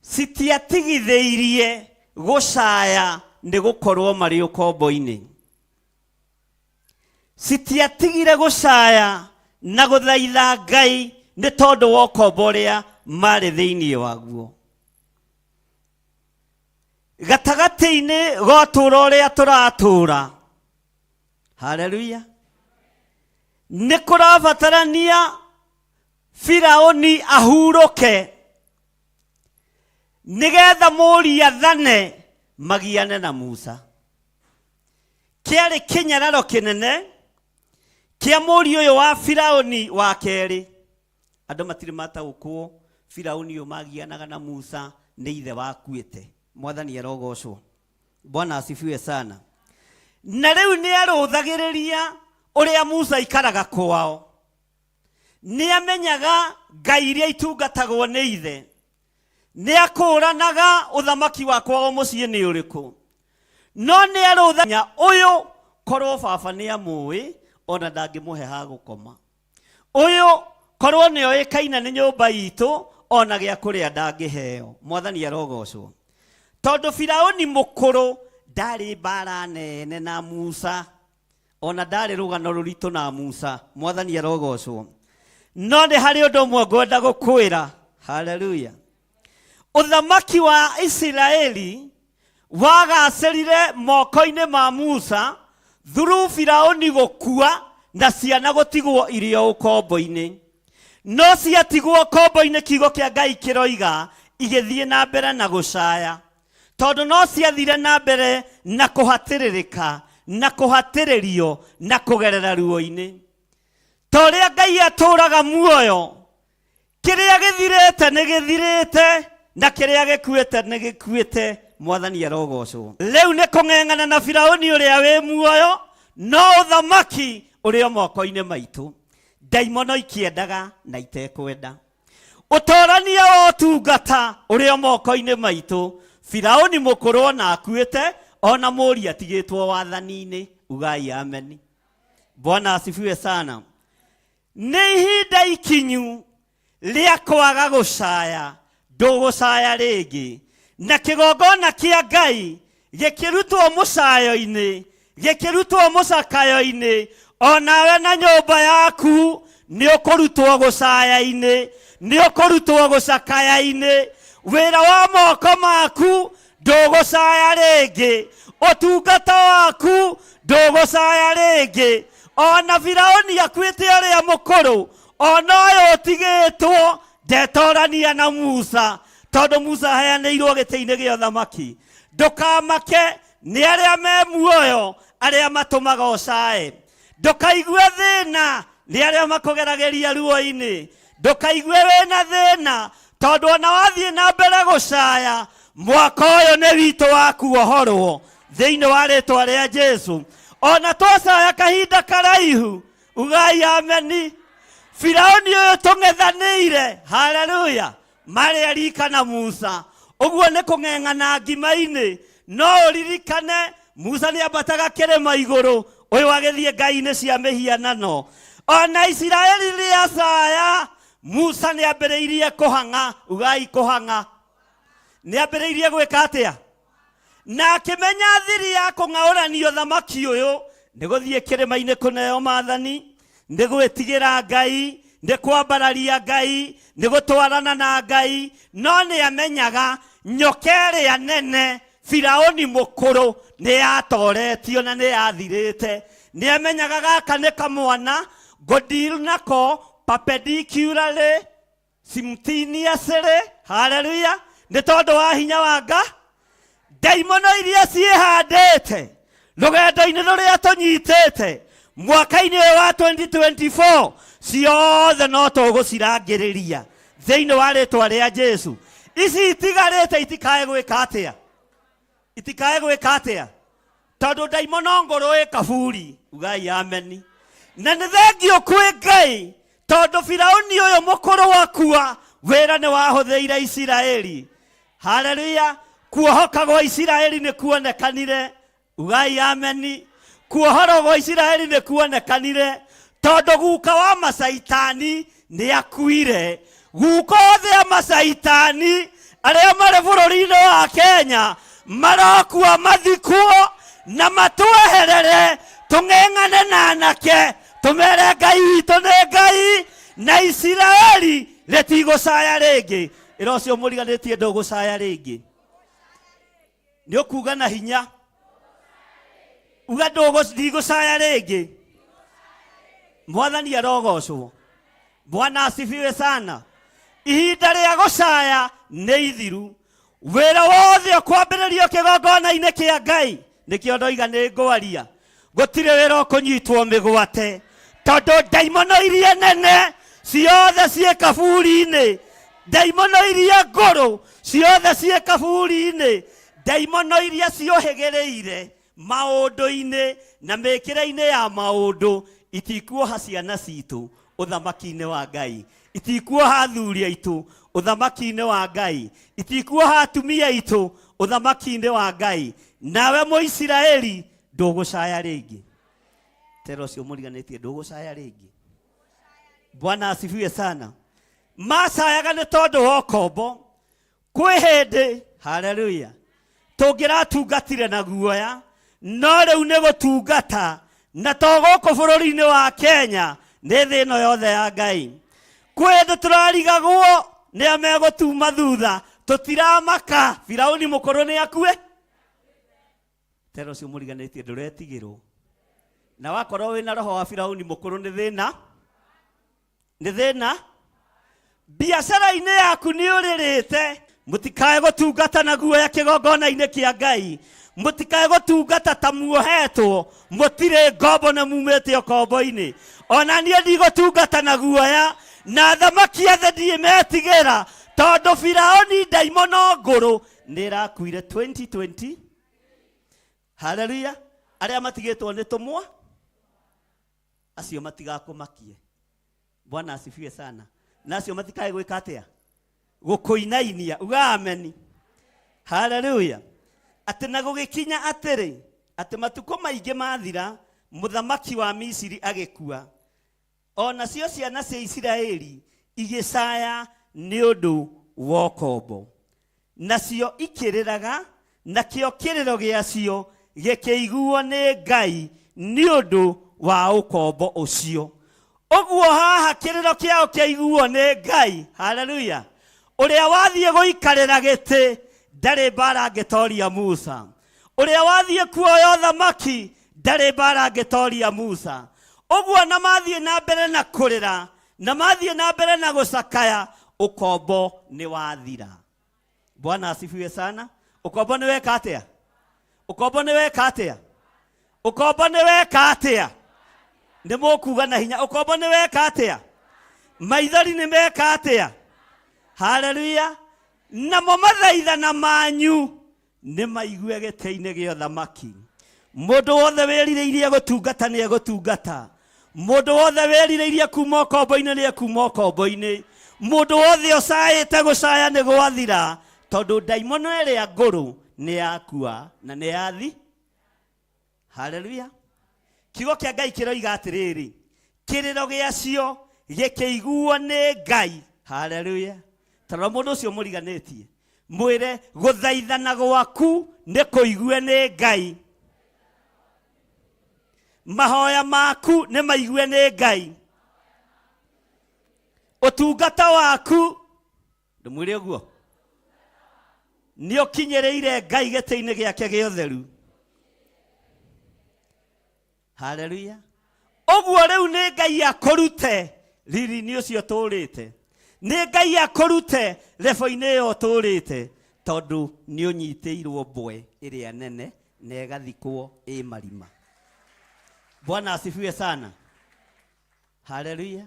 citiatigithĩirie gũcaya nĩ gũkorwo marĩ ũkombo-inĩ. Citiatigire gũcaya na gũthaitha Ngai nĩ tondũ wa ũkombo ũrĩa marĩ thĩinĩ waguo. Gatagatĩ-inĩ ga ũtũũro ũrĩa tũratũũra. Haleluya. Nĩ kũrabatarania Firaoni ahurũke nĩgetha mũriũ athane magiane na Musa. Kĩarĩ kĩnyararo kĩnene kĩa mũriũ ũyũ wa Firaoni wa kerĩ. Andũ matirĩ mataũkwo Firaoni ũyũ magianaga na Musa nĩ ithe wakuĩte. Mwathani arogocwo. Bwana asifiwe sana. Na rĩu nĩ arũthagĩrĩria ũrĩa Musa ikaraga kwao. Nĩ amenyaga ngai iria itungatagwo nĩ ithe. Nĩ akũranaga ũthamaki wa kwao mũciĩ nĩ ũrĩkũ. No nĩ arũthagĩrĩria ũyũ korwo baba nĩ amũĩ ona ndangĩmũhe ha gũkoma. Ũyũ korwo nĩ oĩkaina nĩ nyũmba itũ ona gĩa kũrĩa ndangĩheo. Mwathani arogocwo. Tondũ Firaoni mũkũrũ ndarĩ mbara nene na Musa ona ndarĩ rũgano rũritũ na Musa. Mwathani arogocwo. No nĩ harĩ ũndũ ũmwe ngwenda gũkwĩra. Haleluya. Ũthamaki wa Isiraeli wagacĩrire moko-inĩ ma Musa through Firaoni gũkua na ciana gutigwo irio ukombo-inĩ. No ciatigwo kombo-inĩ kiugo kĩa Ngai kĩroiga igĩthiĩ na mbere na gũcaya, tondũ no ciathire na mbere na kũhatĩrĩrĩka na kũhatĩrĩrio na kũgerera ruo-inĩ. Ta ũrĩa Ngai atũũraga muoyo, kĩrĩa gĩthirĩte nĩ gĩthirĩte na kĩrĩa gĩkuĩte nĩ gĩkuĩte. Mwathani arogocwo. Rĩu nĩ kũng'eng'ana na Firaũni ũrĩa wĩ muoyo, no ũthamaki ũrĩ o moko-inĩ maitũ. Ndaimono ikĩendaga na itekwenda. Ũtoorania wa ũtungata ũrĩ o moko-inĩ maitũ. Firaũni mũkũrũ ona akuĩte, ona mũriũ atigĩtwo wathani-inĩ. Ugai ameni. Bwana asifiwe sana. Nĩ ihinda ikinyu rĩa kwaga gũcaya, ndũgũcaya rĩngĩ. Na kĩgongona kĩa Ngai gĩkĩrutwo mũcayo-inĩ, gĩkĩrutwo mũcakayo-inĩ, onawe na nyũmba yaku nĩ ũkũrutwo gũcaya-inĩ, nĩ ũkũrutwo gũcakaya-inĩ. Wĩra wa moko maku ndũgũcaya rĩngĩ, ũtungata waku ndũgũcaya rĩngĩ. Ona Firaũni akuĩte ũrĩa mũkũrũ, ona ũyũ ũtigĩtwo ndetorania na Musa, tondũ Musa aheanĩirwo gĩtĩ-inĩ gĩa ũthamaki. Ndũkamake nĩ arĩa me muoyo arĩa matũmaga ũcaye. Ndũkaigue thĩna nĩ arĩa makũgeragĩria ruo-inĩ. Ndũkaigue wĩna thĩna, tondũ ona wathiĩ na mbere gũcaya, mwaka ũyũ nĩ witũ wa kuohorwo thĩinĩ wa rĩtwa rĩa Jesu. Ona twacaya kahinda karaihu, ugai ameni. Firaũni ũyũ tũng'ethanĩire, haleluya, marĩ arika na Musa. Ũguo nĩ kũng'eng'ana ngima-inĩ, no ũririkane Musa nĩ ambataga kĩrĩma igũrũ, ũyũ agĩthiĩ ngai-inĩ cia mĩhianano. Ona Isiraeli rĩacaya, Musa nĩ ambĩrĩirie kũhang'a, ugai kũhang'a. Nĩ ambĩrĩirie gwĩka atĩa? Na akĩmenya thiri ya kũng'aũrania ũthamaki ũyũ nĩ gũthiĩ kĩrĩma-inĩ kũneo maathani, nĩ gwĩtigĩra Ngai, nĩ kwambararia Ngai, nĩ gũtwarana na Ngai. No nĩ amenyaga nyoka ĩrĩa nene, Firaũni mũkũrũ, nĩ yatoretio na nĩ yathirĩte. Nĩ amenyaga gaka nĩ kamwana ngũdeal nako perpendicularly, simultaneously, haleluya, nĩ tondũ wa hinya wa Ngai. Ndaimono iria ciĩhandĩte rũgendo-inĩ rũrĩa tũnyitĩte mwaka-inĩ ũyũ wa 2024, ciothe no tũgũcirangĩrĩria thĩinĩ wa rĩtwa rĩa Jesu. Ici itigarĩte itikae gwĩka atĩa? Itikae gwĩka atĩa? Tondũ ndaimono ngũrũ ĩ kaburi, ugai ameni. Na nĩ thengio kwĩ Ngai, tondũ Firaũni ũyũ mũkũrũ wakua, wĩra nĩ wahũthĩire Isiraeli. Haleluya. Kuohoka gwa Isiraeli nĩ kuonekanire, ugai ameni. Kuohoro gwa Isiraeli nĩ kuonekanire, tondũ guka wa macaitani nĩ akuire. Guka othe a macaitani arĩa marĩ bũrũri-inĩ wa Kenya marokua mathikwo na matweherere, tũng'eng'ane na anake, tũmere Ngai witũ nĩ Ngai, na Isiraeli rĩtigũcaya rĩngĩ. Ĩra ũcio mũriganĩtie ndũgũcaya rĩngĩ. Nĩ ũkuga na hinya, uga ndigũcaya rĩngĩ. Mwathani arogocwo. Bwana asifiwe sana. Ihinda rĩa gũcaya nĩ ithiru. Wĩra wothe ũkwambĩrĩrio kĩgongona-inĩ kĩa Ngai, nĩkĩo ndoiga nĩ ngwaria, gũtirĩ wĩra ũkũnyitwo mĩgwate, tondũ ndaimono iria nene ciothe ciĩ kaburi-inĩ, ndaimono iria ngũrũ ciothe ciĩ kaburi-inĩ, ndaimono iria ciohĩgĩrĩire maũndũ-inĩ na mĩkĩre-inĩ ya maũndũ, itikuoha ciana citũ ũthamaki-inĩ wa Ngai, itikuoha athuri aitũ ũthamaki-inĩ wa Ngai, itikuoha atumia aitũ ũthamaki-inĩ wa Ngai. Nawe Mũisiraeli ndũgũcaya rĩngĩ. Tero ũcio mũriganĩtie ndũgũcaya rĩngĩ. Bwana asifiwe sana. Macayaga nĩ tondũ wa ũkombo. Kwĩ hĩndĩ, haleluya, tũngĩratungatire na guoya, no rĩu nĩ gũtungata na to gũkũ bũrũri-inĩ wa Kenya, nĩ thĩ ĩno yothe ya Ngai. Kwĩ hĩndĩ tũrarigagwo nĩ megũtuma thutha, tũtiramaka Firaũni mũkũrũ nĩ akue. Tero ũcio mũriganĩtie ndũretigĩrwo. na wakorwo wina roho wa Firauni mukuru ni thina, ni thina. Biacara-inĩ yaku nĩ ũrĩrĩte, mũtikae gũtungata na guoya kĩgongona-inĩ kĩa Ngai, mũtikae gũtungata ta muohetwo, mũtirĩ ngombo na mumĩte ũkombo-inĩ. Ona niĩ ndigũtungata na guoya, na thamaki othe ndiĩmetigĩra, tondũ Firauni ndaimono ngũrũ nĩ ĩrakuire 2020. Haleluya. Arĩa matigĩtwo nĩ tũmwa acio matigakũmakie. Bwana asifiwe sana. Nacio matikae gwĩka atĩa? Gũkũinainia. Uga ameni. Haleluya. Atĩ na gũgĩkinya atĩrĩ, atĩ matukũ maingĩ mathira, mũthamaki wa Misiri agĩkua, ona cio ciana cia Isiraeli igĩcaya nĩ ũndũ wa ũkombo, nacio ikĩrĩraga, nakĩo kĩrĩro gĩacio gĩkĩiguo nĩ Ngai nĩ ũndũ wa ũkombo ũcio. Ũguo haha kĩrĩro kĩao kĩaiguo nĩ Ngai. Haleluya. Ũrĩa wathiĩ gũikarĩra gĩtĩ ndarĩ mbara angĩtoria Musa. Ũrĩa wathiĩ kuoya thamaki ndarĩ mbara angĩtoria Musa. Ũguo na mathiĩ na mbere na kũrĩra, na mathiĩ na mbere na gũcakaya, ũkombo nĩ wathira. Bwana asifiwe sana. Ũkombo nĩ weka atĩa? Ũkombo nĩ weka atĩa? Ũkombo nĩ weka atĩa? Nĩ mũkuga na hinya. Ũkombo nĩ weka atĩa? Maithori nĩ meka atĩa? Haleluya. Namo mathaithana manyu nĩ maigue gĩtĩ-inĩ gĩa ũthamaki. Mũndũ wothe wĩrirĩirie gũtungata nĩ egũtungata. Mũndũ wothe wĩrirĩirie kuma ũkombo-inĩ nĩ ekuma ũkombo-inĩ. Mũndũ wothe ũcayĩte gũcaya nĩ gwathira, tondũ ndaimono ĩrĩa ngũrũ nĩ yakua na nĩ yathi. Haleluya. Kiugo kĩa Ngai kĩroiga atĩrĩrĩ, kĩrĩro gĩacio gĩkĩiguo nĩ Ngai. Haleluya. Tara mũndũ ũcio mũriganĩtie, mwĩre gũthaithana gwaku nĩ kũigue nĩ Ngai. Mahoya maku nĩ maigue nĩ Ngai. Ũtungata waku ndũmwĩre ũguo nĩ ũkinyĩrĩire Ngai gĩtĩ-inĩ gĩake gĩa ũtheru. Haleluya. Ũguo rĩu nĩ Ngai akũrute riri-inĩ ũcio tũrĩte, nĩ Ngai akũrute rebo-inĩ ĩyo tũrĩte, tondũ nĩ ũnyitĩirwo mbwe ĩrĩa nene na ĩgathikwo ĩ marima. Bwana asifiwe sana. Haleluya.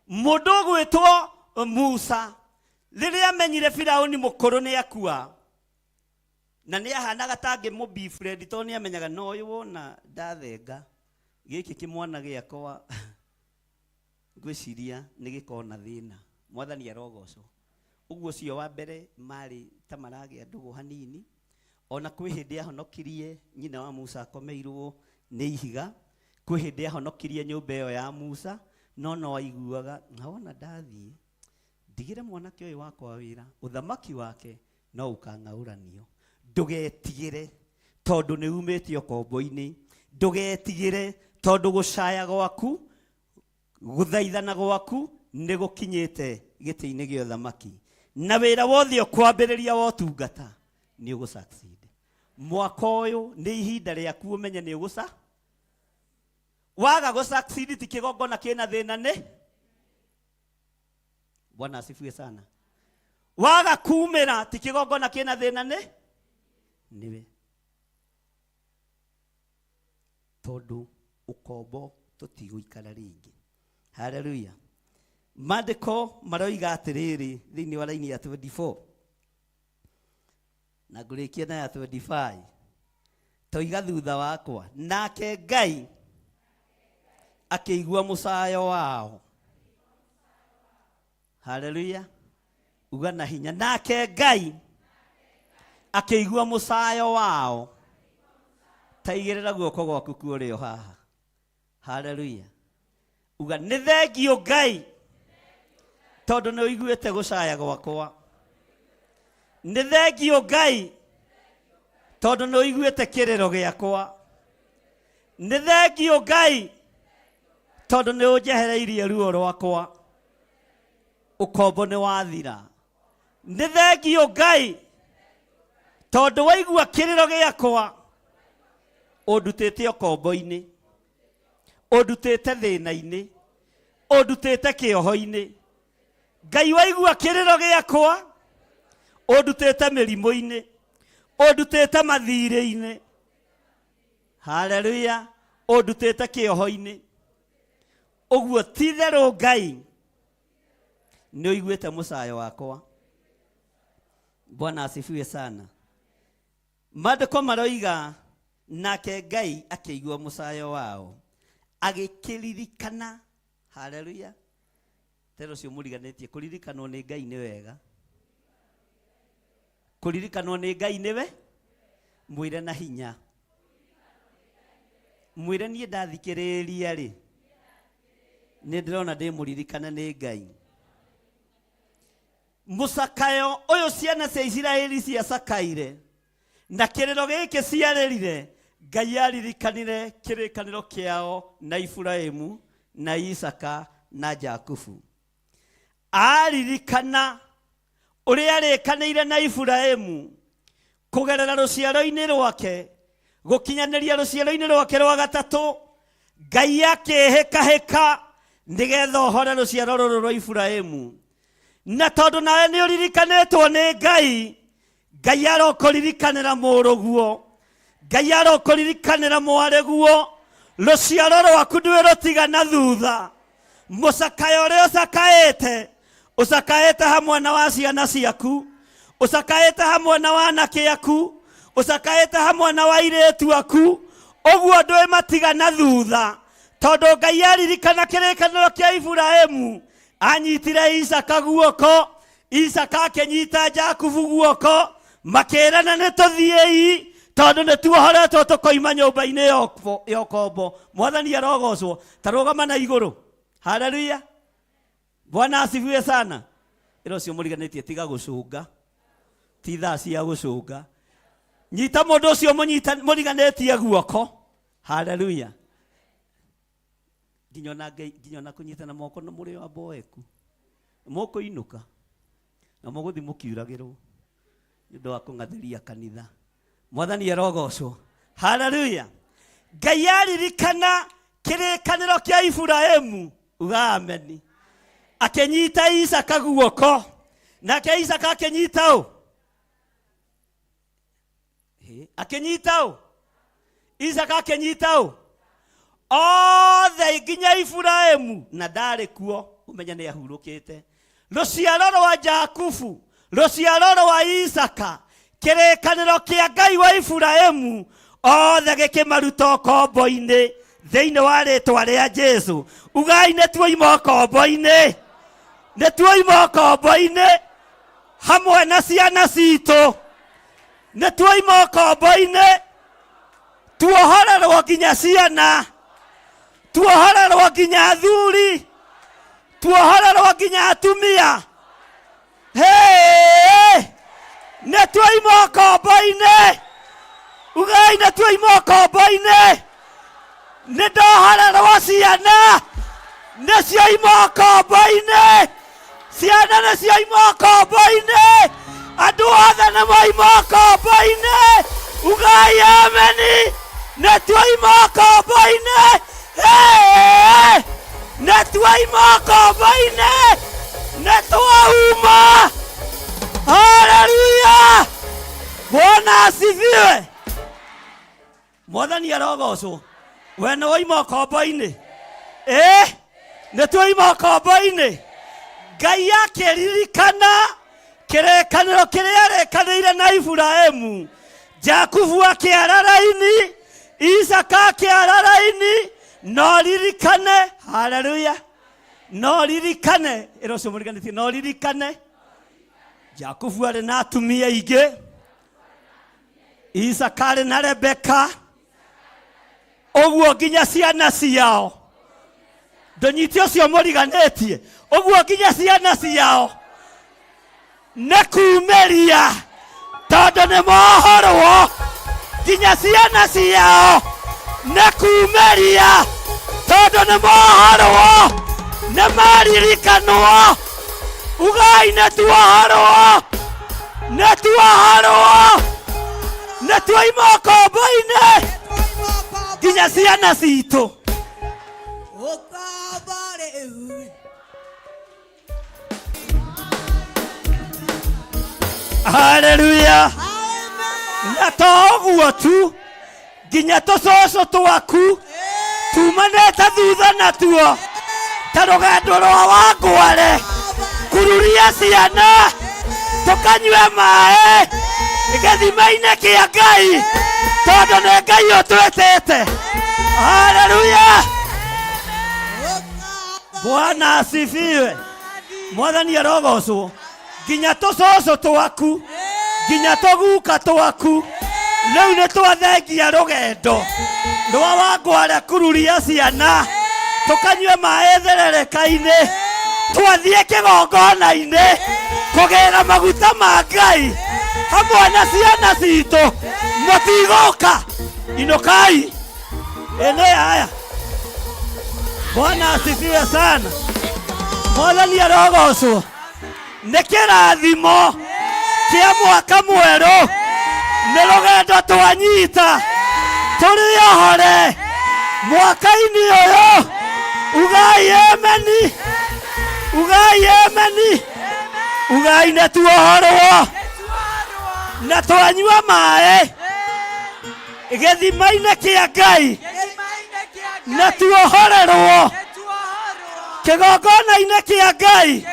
Mũndũ ũgwĩtwo Musa rĩrĩa amenyire Firauni mũkũrũ nĩ akua, na nĩ ahanaga ta angĩmũbifriend, tondũ nĩ amenyaga no ũyũ wona ndathenga gĩkĩ kĩmwana gĩakwa ngwĩciria nĩ gĩkona thĩna. Mwathani arogocwo. Ũguo ũcio wa mbere marĩ ta maragĩa ndũgũ hanini. Ona kwĩ hĩndĩ ahonokirie nyina wa Musa akomeirwo nĩ ihiga. Kwĩ hĩndĩ ahonokirie nyũmba ĩyo ya Musa, no aiguaga wona ndathiĩ ndigĩre mwanake ũyũ wakwa wĩra, ũthamaki wake no ũkang'aũranio. Ndũgetigĩre tondũ nĩ umĩte ũkombo-inĩ. Ndũgetigĩre tondũ gũcaya gwaku, gũthaithana gwaku nĩ gũkinyĩte gĩtĩ-inĩ gĩa ũthamaki. Na wĩra wothe ũkwambĩrĩria wa ũtungata nĩ ũgũsucceed. Mwaka ũyũ nĩ ihinda rĩaku ũmenye nĩ ũgũca. Waga gũsucceed ti kĩgongona kĩna thĩna nĩ. Bwana asifiwe sana. Waga kumĩra ti kĩgongona kĩna thĩna nĩ. Niwe. Tondũ ũkombo tũtigũikara rĩngĩ. Haleluya. Maandĩko maroiga atĩrĩrĩ thĩinĩ wa raini ya 24 na ngũrĩkia na ya 25. Toiga thutha wakwa, nake Ngai akĩigua mũcayo wao. Haleluya. Uga na hinya, nake Ngai akĩigua mũcayo wao. Taigĩrĩra guoko gwaku kũrĩ o haha. Haleluya. Uga nĩ thengio Ngai tondũ nĩ ũiguĩte gũcaya gwakwa. Nĩ thengio Ngai tondũ nĩ ũiguĩte kĩrĩro gĩakwa. Nĩ thengio Ngai tondũ nĩ ũnjehereirie ruo rwakwa. Ũkombo nĩ wathira. Nĩ thengio Ngai tondũ waigua kĩrĩro gĩakwa ũndutĩte ũkombo-inĩ. Ũndutĩte thĩna-inĩ, ũndutĩte kĩoho-inĩ. Ngai waigua kĩrĩro gĩakwa, ũndutĩte mĩrimũ-inĩ, ũndutĩte mathirĩ-inĩ. Haleluya. Ũndutĩte kĩoho-inĩ. Ũguo ti therũ Ngai nĩ ũiguĩte mũcayo wakwa. Bwana asifiwe sana. Maandĩko maroiga nake Ngai akĩigua mũcayo wao, agĩkĩririkana. Haleluya. Tero cio mũriganĩtie, kũririkanwo nĩ Ngai nĩ wega. Kũririkanwo nĩ Ngai nĩwe, mwĩre na hinya. Mwĩre niĩ ndathikĩrĩria rĩ, nĩ ndĩrona ndĩmũririkana nĩ Ngai. Mũcakayo ũyũ ciana cia Isiraeli ciacakaire, na kĩrĩro gĩkĩ ciarĩrire, Ngai aririkanire kĩrĩkanĩro kĩao na Iburahĩmu na Isaka na Jakubu. Aririkana ũrĩa arĩkanĩire na Iburahĩmu kũgerera rũciaro-inĩ rwake gũkinyanĩria rũciaro-inĩ rwake rwa gatatũ. Ngai akĩhĩkahĩka nĩgetha ohore rũciaro rũrũ rwa Iburahĩmu. Na tondũ nawe nĩ ũririkanĩtwo nĩ Ngai, Ngai arokũririkanĩra mũrũguo, Ngai arokũririkanĩra mwarĩguo. Rũciaro rwaku ndwĩrũtiga na thutha. Mũcakayo ũrĩa ũcakaĩte, ũcakaĩte hamwe na wa ciana ciaku, ũcakaĩte hamwe na wa anake aku, ũcakaĩte hamwe na wa airĩtu aku. Ũguo ndwĩmatiga na thutha, tondũ Ngai aririkana kĩrĩkanĩro kĩa Iburahĩmu. Anyitire Isaka guoko, Isaka akĩnyita Jakubu guoko, makĩrana nĩ tũthiĩi, tondũ nĩ tuohoretwo tũkoima nyũmba-inĩ ya ũkombo. Mwathani arogocwo. Ta rũgama na igũrũ. Haleluya. Bwana asifiwe sana. Ĩro cio mũriganĩtie, tiga gũcũnga, ti thaa cia gũcũnga. Nyita mũndũ ũcio mũriganĩtie guoko. Haleluya. Nginyona kũnyitana moko na mũrĩ wa mboeku. Mũkũinũka na mũgũthi mũkiuragĩrwo nĩ ũndũ wa kũng'athĩria kanitha. Mwathani arogocwo. Haleluya. Ngai aririkana kĩrĩkanĩro kĩa Iburahĩmu. Uga ameni. Akĩnyita Isaka guoko, nake Isaka akĩnyita ũ? Akĩnyita ũ? Isaka akĩnyita ũ? Othe nginya Iburahĩmu, na ndarĩ kuo, ũmenya nĩ ahurũkĩte. Rũciaro rwa Jakubu, rũciaro rwa Isaka, kĩrĩkanĩro kĩa Ngai wa Iburahĩmu, othe gĩkĩmaruta ũkombo-inĩ thĩinĩ wa rĩĩtwa rĩa Jesũ. Ugai nĩ tuoima ũkombo-inĩ, nĩ tuoima ũkombo-inĩ hamwe na ciana citũ, nĩ tuoima ũkombo-inĩ, tuohorerwo nginya ciana, tuohorerwo nginya athuri, tuohorerwo nginya atumia. Hey! Nĩ tuoima ũkombo-inĩ. Ugai nĩ tuoima ũkombo-inĩ. Nĩ ndohorerwo ciana, nĩ cioima ũkombo-inĩ. Ciana nĩ cioima ũkombo-inĩ. Andũ othe nĩ moima ũkombo-inĩ. Ugai ameni. Nĩ tuoima ũkombo-inĩ. Hey! Nĩ tuoima ũkombo-inĩ. Nĩ twauma. Haleluya. Bwana asifiwe. Mwathani arogocwo. We nĩ woima ũkombo-inĩ. Nĩ tuoima ũkombo-inĩ. Ngai akĩririkana kĩrĩkanĩro kĩrĩa arĩkanĩire na Iburahĩmu. Jakubu akĩara raini, Isaka akĩara raini. No ririkane. Haleluya. No ririkane. Ĩro cio mũriganĩtie, no ririkane. Jakubu arĩ na atumia aingĩ, Isaka arĩ na Rebeka, ũguo nginya ciana ciao. Ndũnyiti ũcio mũriganĩtie, ũguo nginya ciana ciao. Nĩ kumĩria, tondũ nĩ mohorwo nginya ciana ciao. Nĩ kumĩria, tondũ nĩ mohorwo, nĩ maririkanwo. Ugai nĩ tuohorwo, nĩ tuohorwo, nĩ tuoima ũkombo-inĩ nginya ciana citũ. Haleluya. Na toguo tu nginya tucoco twaku tumanete thutha natuo ta rugendo rwa Wangware kururia ciana tukanyue maaĩ gĩthima-inĩ kĩa Ngai tondũ nĩ Ngai ũtwĩtĩte. Haleluya. Bwana asifiwe. Mwathani arogocwo. Nginya tucoco twaku nginya tuguka twaku rĩu nĩ twathengia rũgendo rwa Wangware kururia ciana tukanyue maaĩ therereka-inĩ twathiĩ kĩgongona-inĩ kũgĩra maguta ma Ngai hamwe na ciana citũ. Mũtigũka, inukai. Ene haya. Bwana asifiwe sana. Mwathani arogocwo. Nĩ kĩrathimo kĩa mwaka mwerũ, nĩ rũgendo twanyita tũrĩ ohore mwaka-inĩ ũyũ. Ugai ameni, ugai ameni, ugai nĩ tuohorwo na twanyua maaĩ gĩthima-inĩ kĩa Ngai na tuohorerwo kĩgongona-inĩ kĩa Ngai.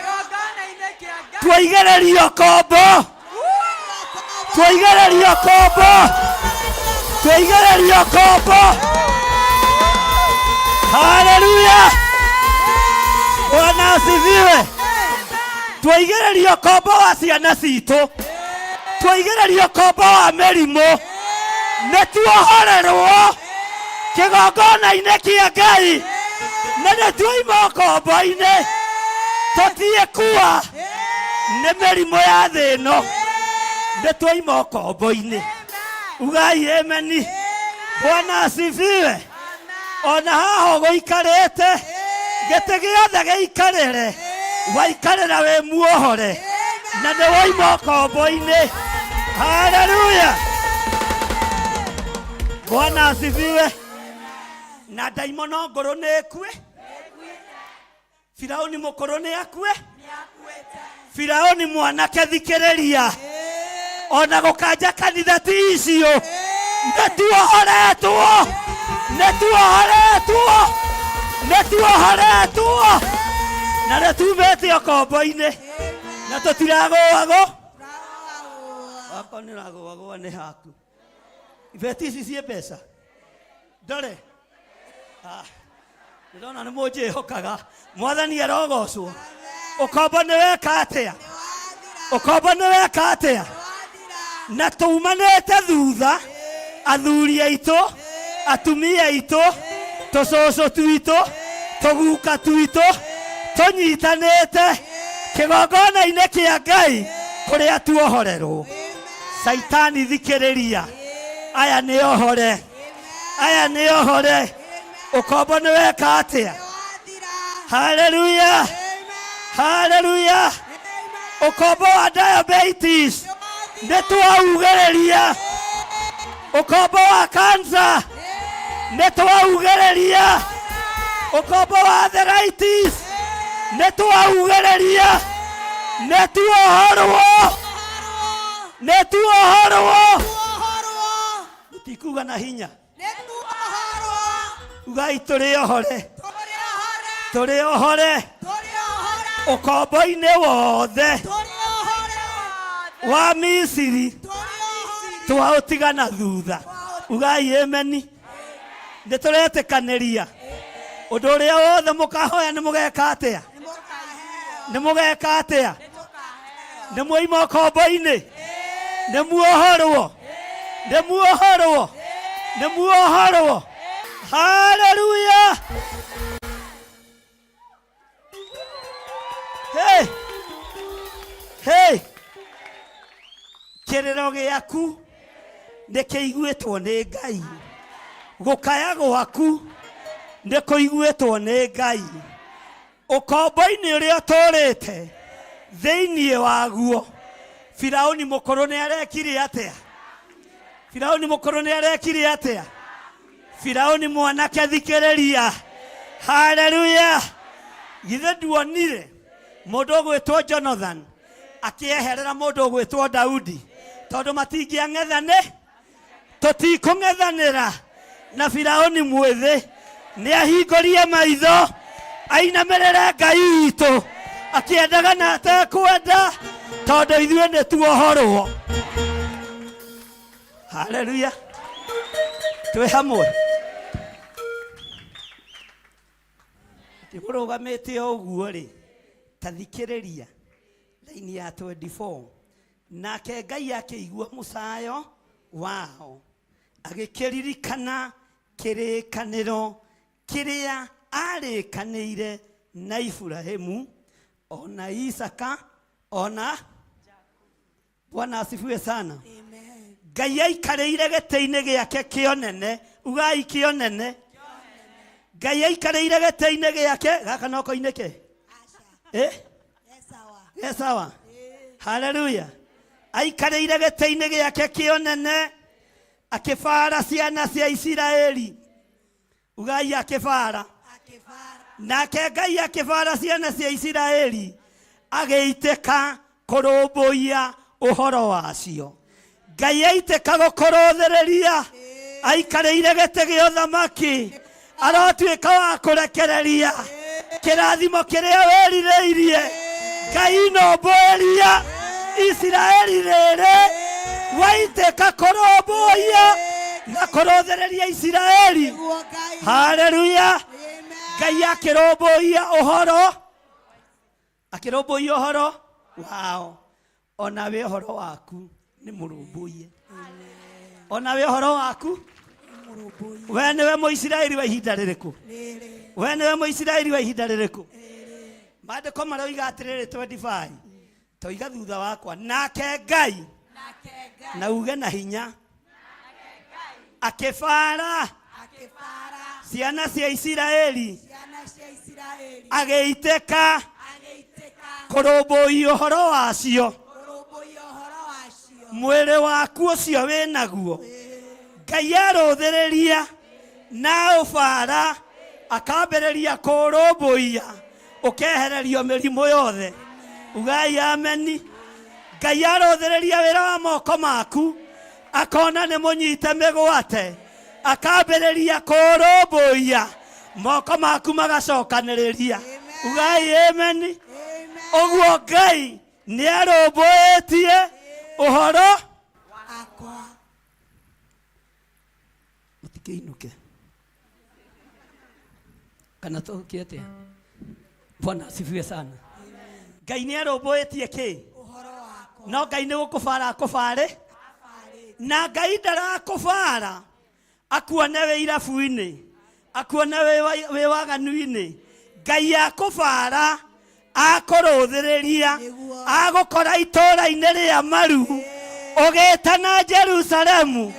Twaigĩrĩrio kombo, twaigĩrĩrio kombo, twaigĩrĩrio kombo. Haleluya. Bwana asifiwe. Twaigĩrĩrio kombo wa ciana citũ, twaigĩrĩrio kombo wa mĩrimũ, nĩ tuohorerwo kĩgongona-inĩ kĩa Ngai na nĩ twoima kombo-inĩ tũtiĩkua nĩ mĩrimũ ya thĩ ĩno, nĩ twoima kombo-inĩ. Ugai ameni. Bwana asifiwe. Ona haha gũikarĩte gĩtĩ gĩothe gĩikarĩre waikarĩra wĩ muohore na nĩ woima kombo-inĩ. Haleluya. Bwana asifiwe. Na ndaimono ngũrũ nĩ ekue. Firaũni mũkũrũ nĩ akue. Firaũni mwanake thikĩrĩria. Ona gũkanja kanitha ti icio. Nĩ tuohoretwo. Nĩ tuohoretwo. Nĩ tuohoretwo. Na nĩ tumĩte kombo-inĩ. Na tũtiragũagwo. Wako nĩ ragũagwo nĩ haku. Ibeti ici ciĩ mbeca. Ndore. Ndona nĩ mũnjĩhokaga. Mwathani arogocwo. Ũkombo nĩ weka atĩa? Ũkombo nĩ weka atĩa? Na tumanĩte thutha athuri aitũ, atumia aitũ, tũcũcũ twitũ, tũguka twitũ, tũnyitanĩte kĩgongona-inĩ kĩa Ngai kũrĩa tuohorerwo. Saitani thikĩrĩria. Aya nĩ ohore. Aya nĩ ohore. Ũkombo nĩ weka atĩa? Haleluya. Haleluya. Ũkombo wa diabetes nĩ twaugĩrĩria. Ũkombo wa cancer nĩ twaugĩrĩria. Ũkombo wa arthritis nĩ twaugĩrĩria. Nĩ tuohorwo. Nĩ tuohorwo. Tikuga na hinya. Ugai tũrĩ ohore. Tũrĩ ohore. Ũkombo-inĩ wothe wa Misiri twaũtigana thutha. Ugai ameni. Nĩ tũretĩkanĩria ũndũ ũrĩa wothe mũkahoya nĩ mũgeka atĩa? Nĩ mũgeka atĩa? Nĩ mwoima ũkombo-inĩ. Nĩ muohorwo. Nĩ muohorwo. Nĩ muohorwo. Haleluya. Hey. Hey. Kĩrĩro gĩaku nĩ kĩiguĩtwo nĩ Ngai. Gũkaya gwaku nĩ kũiguĩtwo nĩ Ngai. Ũkombo-inĩ ũrĩa tũrĩte thĩinĩ waguo Firaũni mũkũrũ nĩ arekire atĩa? Firaũni mũkũrũ nĩ arekire atĩa? Firaũni mwanake thikĩrĩria. Haleluya. Githĩ nduonire mũndũ ũgwĩtwo Jonathan akieherera mundu gwitwo Daudi tondu matingĩang'ethane tutikũng'ethanĩra na Firaũni mwĩthĩ nĩ ahingũrie maitho ainamĩrĩre Ngai witũ akĩendaga na atekwenda tondu ithuĩ nĩ tuohorwo. Haleluya, twĩ hamwe. Tĩmũrũgamĩte ũguo rĩ, ta thikĩrĩria laini ya 24. Nake Ngai akĩigua mũcayo wao agĩkĩririkana kĩrĩkanĩro kĩrĩa arĩkanĩire na Iburahĩmu ona Isaka ona Bwana asifiwe sana. Amen. Ngai aikarĩire gĩtĩ-inĩ gĩake kĩonene, ugai kĩonene. Ngai aikarĩire gĩtĩ-inĩ gĩake gaka no koinĩke sawa. Haleluya. Aikarĩire gĩtĩ-inĩ gĩake kĩonene akĩbara ciana cia Isiraeli, ugai akĩbara. Nake Ngai akĩbara ciana cia Isiraeli agĩitĩka kũrũmbũiya ũhoro wacio. Ngai aitĩka gũkũrũthĩrĩria, aikarĩire gĩtĩ gĩa ũthamaki, arotuĩka wa kũrekereria kĩrathimo kĩrĩa wĩrirĩirie. Ngai nombũĩria Isiraeli rĩrĩ, waitĩka kũrũmbũiya na kũrũthĩrĩria Isiraeli. Haleluya. Ngai akĩrũmbũiya ũhoro wao. Onawe ũhoro waku nĩ mũrũmbũiye. Onawe ũhoro waku we nĩwe Mũisiraeli wa ihinda rĩrĩkũ? We nĩwe Mũisiraeli wa ihinda rĩrĩkũ? Maandĩko maroiga atĩrĩrĩ 25, toiga thutha wakwa, nake Ngai na uge na hinya akĩbara ciana cia Isiraeli agĩitĩka kũrũmbũiya ũhoro wacio. Mwĩrĩ waku ũcio wĩnaguo Ngai arũthĩrĩria na ũbara akambĩrĩria kũrũmbũiya ũkehererio mĩrimũ yothe. Ugai ameni. Ngai arũthĩrĩria wĩra wa moko maku akona nĩ mũnyite mĩgwate akambĩrĩria kũrũmbũiya moko maku magacokanĩrĩria. Ugai ameni. Ũguo Ngai nĩ arũmbũĩtie ũhoro wakwa. Mũtikĩinũke kana tũkĩete. Bwana asifiwe sana. Ngai nĩ arũmbũĩtie kĩ? Ũhoro wakwa. No Ngai nĩ gũkũbara akũbare? Na Ngai ndarakũbara akuone wĩ irabu-inĩ, akuone wĩ waganu-inĩ. Ngai akũbara akũrũthĩrĩria agũkora itũũra-inĩ rĩa maru ũgĩtana Jerusalemu,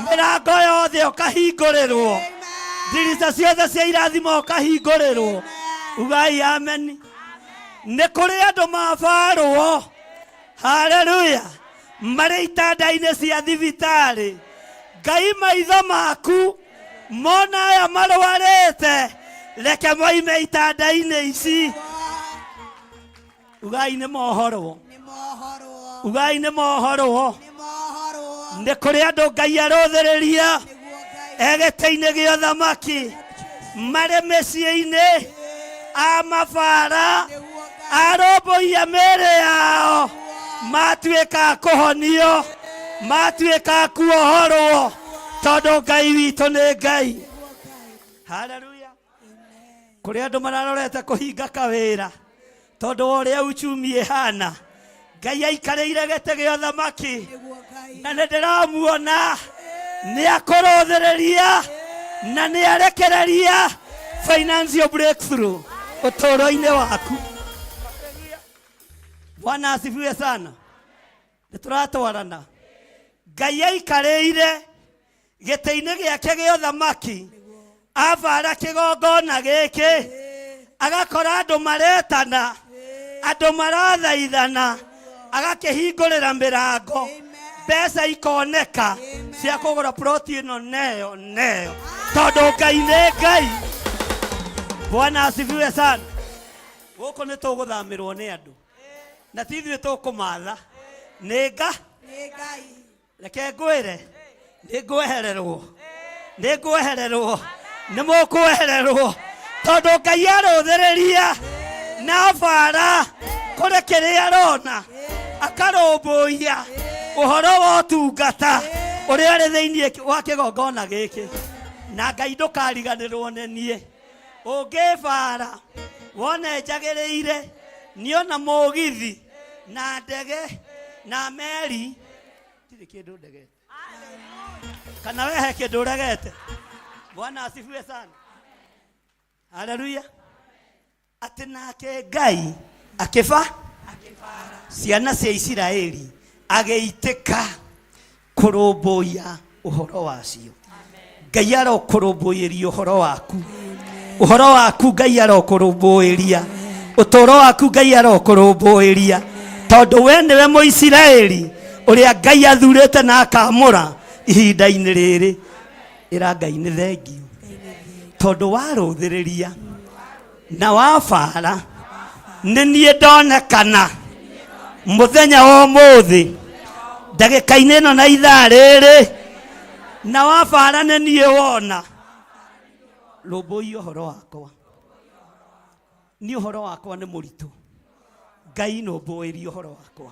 mĩrango yothe ũkahingũrĩrwo, ndirica ciothe cia irathimo ũkahingũrĩrwo. Ugai ameni. Nĩ kũrĩ andũ mabarwo, haleluya, marĩ itanda-inĩ cia thibitarĩ. Ngai maitho maku mona aya marwarĩte, reke moime itanda-inĩ ici. Ugai nĩ mohorwo. Ugai nĩ mohorwo. Nĩ kũrĩ andũ Ngai arũthĩrĩria gĩtĩ-inĩ gĩa ũthamaki, marĩ mĩciĩ-inĩ, amabara arũmbũiya mĩĩrĩ yao, matuĩka kũhonio, matuĩka kuohorwo tondũ Ngai witũ nĩ Ngai. Haleluya. Kũrĩ andũ mararorete kũhinga kawĩra tondu ũrĩa uchumi ihana. Ngai aikarĩire gĩtĩ gĩa ũthamaki na nĩndĩramuona nĩ akũrũthĩrĩria na nĩ arekereria financial breakthrough ũtũũro-inĩ waku. Bwana asifiwe sana. Nĩtũratwarana. Ngai aikarĩire gĩtĩ-inĩ gĩake gĩa ũthamaki abara kĩgongona gĩkĩ, agakora andũ maretana, andũ marathaithana, agakĩhingũrĩra mĩrango, mbeca ikoneka cia kũgũra ploti ĩno neyo tondũ Ngai nĩ Ngai. Bwana asifiwe sana. Gũkũ nĩ tũgũthamĩrwo nĩ andũ, na tithwe tukumatha ninga reke ngwire ningwehererwo nimukwehererwo tondu Ngai aruthiriria na bara kuri kiria arona akarumbuia uhoro wa utungata uria uri thiini wa kigongona giki na Ngai ndukariganirwo nenie ungibara wone njagiriire niona mugithi na ndege na meri tiri kindu ndegete kana wehe kindu regete. Bwana asifiwe sana. Haleluya. Ati nake Ngai akifara ciana cia Isiraeli ageitĩka kũrũmbũiya ũhoro wacio. Ngai arokũrũmbũiria ũhoro waku. Ũhoro waku Ngai arokũrũmbũiria. Ũtũũro waku Ngai arokũrũmbũiria. Tondũ we nĩwe Mũisiraeli ũrĩa Ngai athurĩte na akamũra ihinda-inĩ rĩrĩ. Ĩra Ngai nĩ thengiũ. Tondũ warũthĩrĩria na wabara nĩ niĩ ndonekana mũthenya wa ũmũthĩ ndagĩka-inĩ ĩno na ithaa rĩrĩ na wabara nĩ niĩ wona. Rũmbũiya ũhoro wakwa. Niĩ ũhoro wakwa nĩ mũritũ. Ngai nũmbũĩrie ũhoro wakwa.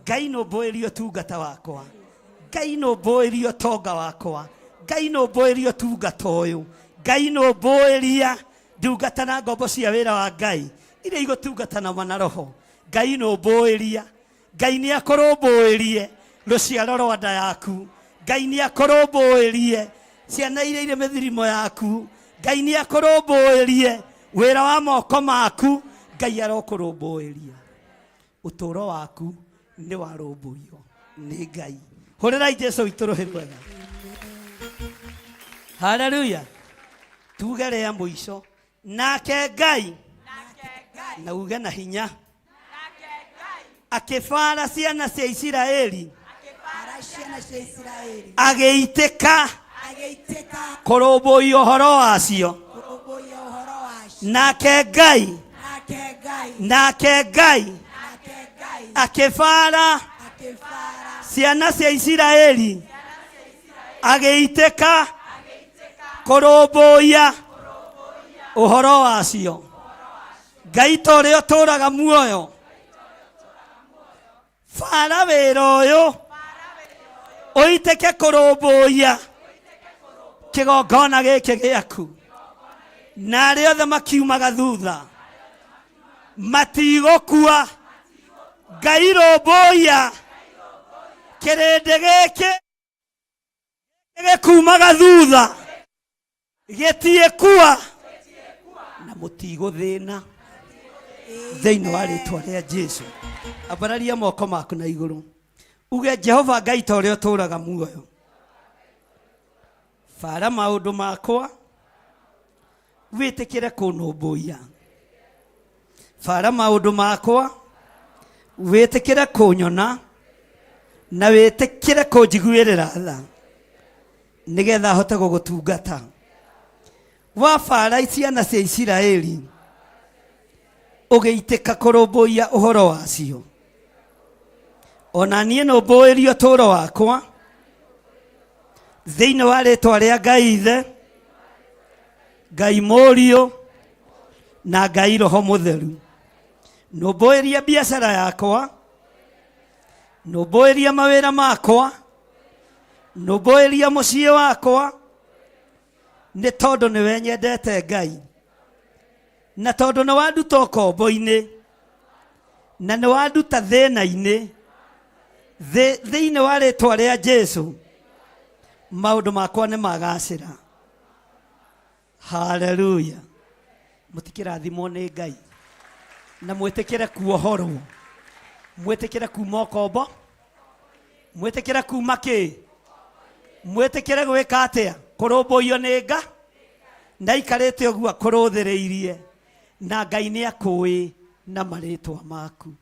Ngai nũmbũĩrie ũtungata wakwa. Ngai nũmbũĩrie ũtonga wakwa. Ngai nũmbũĩrie ũtungata ũyũ. Ngai nũmbũĩria ndungata na ngombo cia wĩra wa Ngai iria igũtungata na mana roho. Ngai nũmbũĩria. Ngai nĩ akũrũmbũĩrie rũciaro rwa nda yaku. Ngai nĩ akũrũmbũĩrie ciana iria irĩ mĩthirimo yaku. Ngai nĩ akũrũmbũĩrie wĩra wa moko maku. Ngai arokũrũmbũĩria. Ũtũũro waku nĩ warũmbũiyo nĩ Ngai. Hũrĩrai Jesũ witũ rũhĩ rwega. Haleluya. Tuge rĩa mũico. Nake Ngai na uge na hinya akĩbara ciana cia Isiraeli agĩitĩka kũrũmbũiya ũhoro wacio. Nake Ngai akĩbara ciana cia Isiraeli agĩitĩka kũrũmbũiya ũhoro wacio. Ngai ta ũrĩa ũtũũraga muoyo, bara wĩra ũyũ ũitĩke kũrũmbũiya kĩgongona gĩkĩ gĩaku. Na arĩa othe makiumaga thutha matigũkua. Ngai rũmbũiya kĩrĩndĩ gĩkĩ gĩkumaga thutha gĩtiĩkua na mũtigũthĩna thĩinĩ wa rĩtwa rĩa Jesũ. Ambararia moko maku na igũrũ uge Jehova Ngai ta ũrĩa ũtũũraga muoyo, bara maũndũ makwa wĩtĩkĩre kũnũmbũiya. Bara maũndũ makwa wĩtĩkĩre kũnyona na wĩtĩkĩre kũnjiguĩrĩra tha nĩgetha hote gũgũtungata. Wabara ciana cia Isiraeli ũgĩitĩka kũrũmbũiya ũhoro wacio. Ona niĩ nũmbũĩrie ũtũũro wakwa thĩinĩ wa rĩtwa rĩa Ngai Ithe, Ngai Mũriũ na Ngai Roho Mũtheru. Nũmbũĩrie biacara yakwa, nũmbũĩrie mawĩra makwa, nũmbũĩrie mũciĩ wakwa, nĩ tondũ nĩwe nyendete Ngai, na tondũ nĩ wanduta ũkombo-inĩ na nĩ wanduta thĩna-inĩ. Thĩinĩ wa rĩtwa rĩa Jesũ maũndũ makwa nĩ magacĩra. Haleluya. Mũtikĩrathimwo nĩ Ngai na mwĩtĩkĩre kuohorwo, mwĩtĩkĩre kuma ũkombo, mwĩtĩkĩre kuma kĩ, mwĩtĩkĩre gwĩka atĩa, kũrũmbũiyo nĩ Ngai na ikarĩte ũguo kũrũthĩrĩirie na Ngai nĩ akũĩ na marĩtwa maku.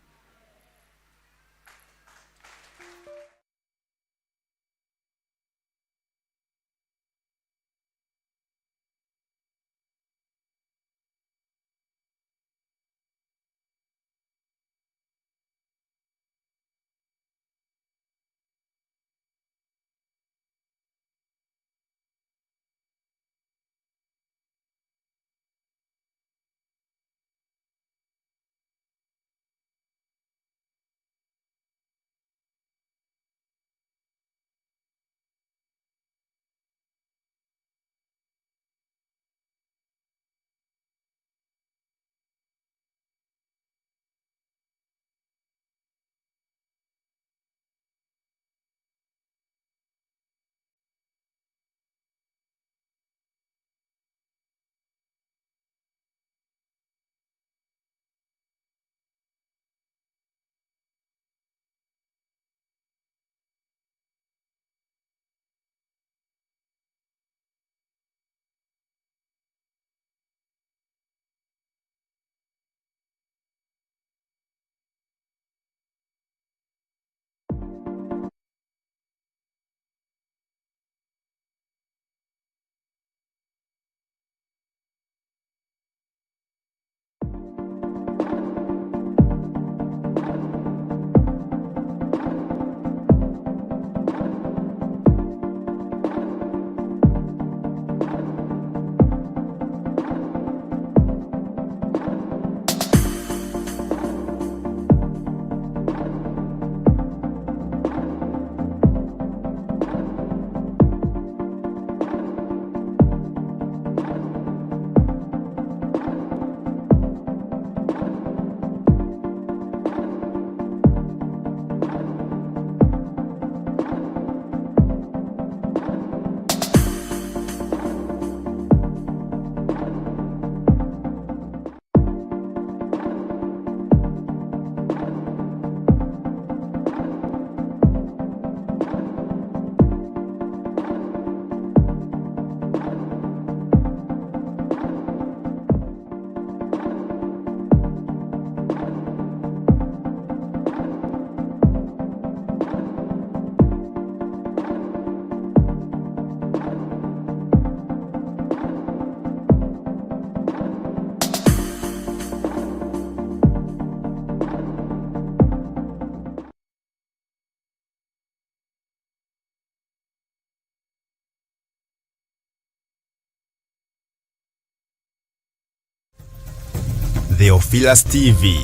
Theophilus TV,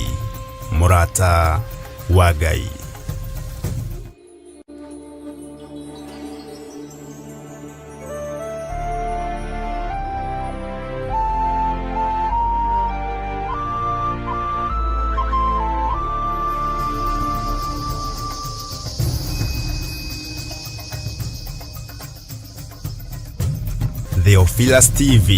mũrata wa Ngai. Theophilus TV.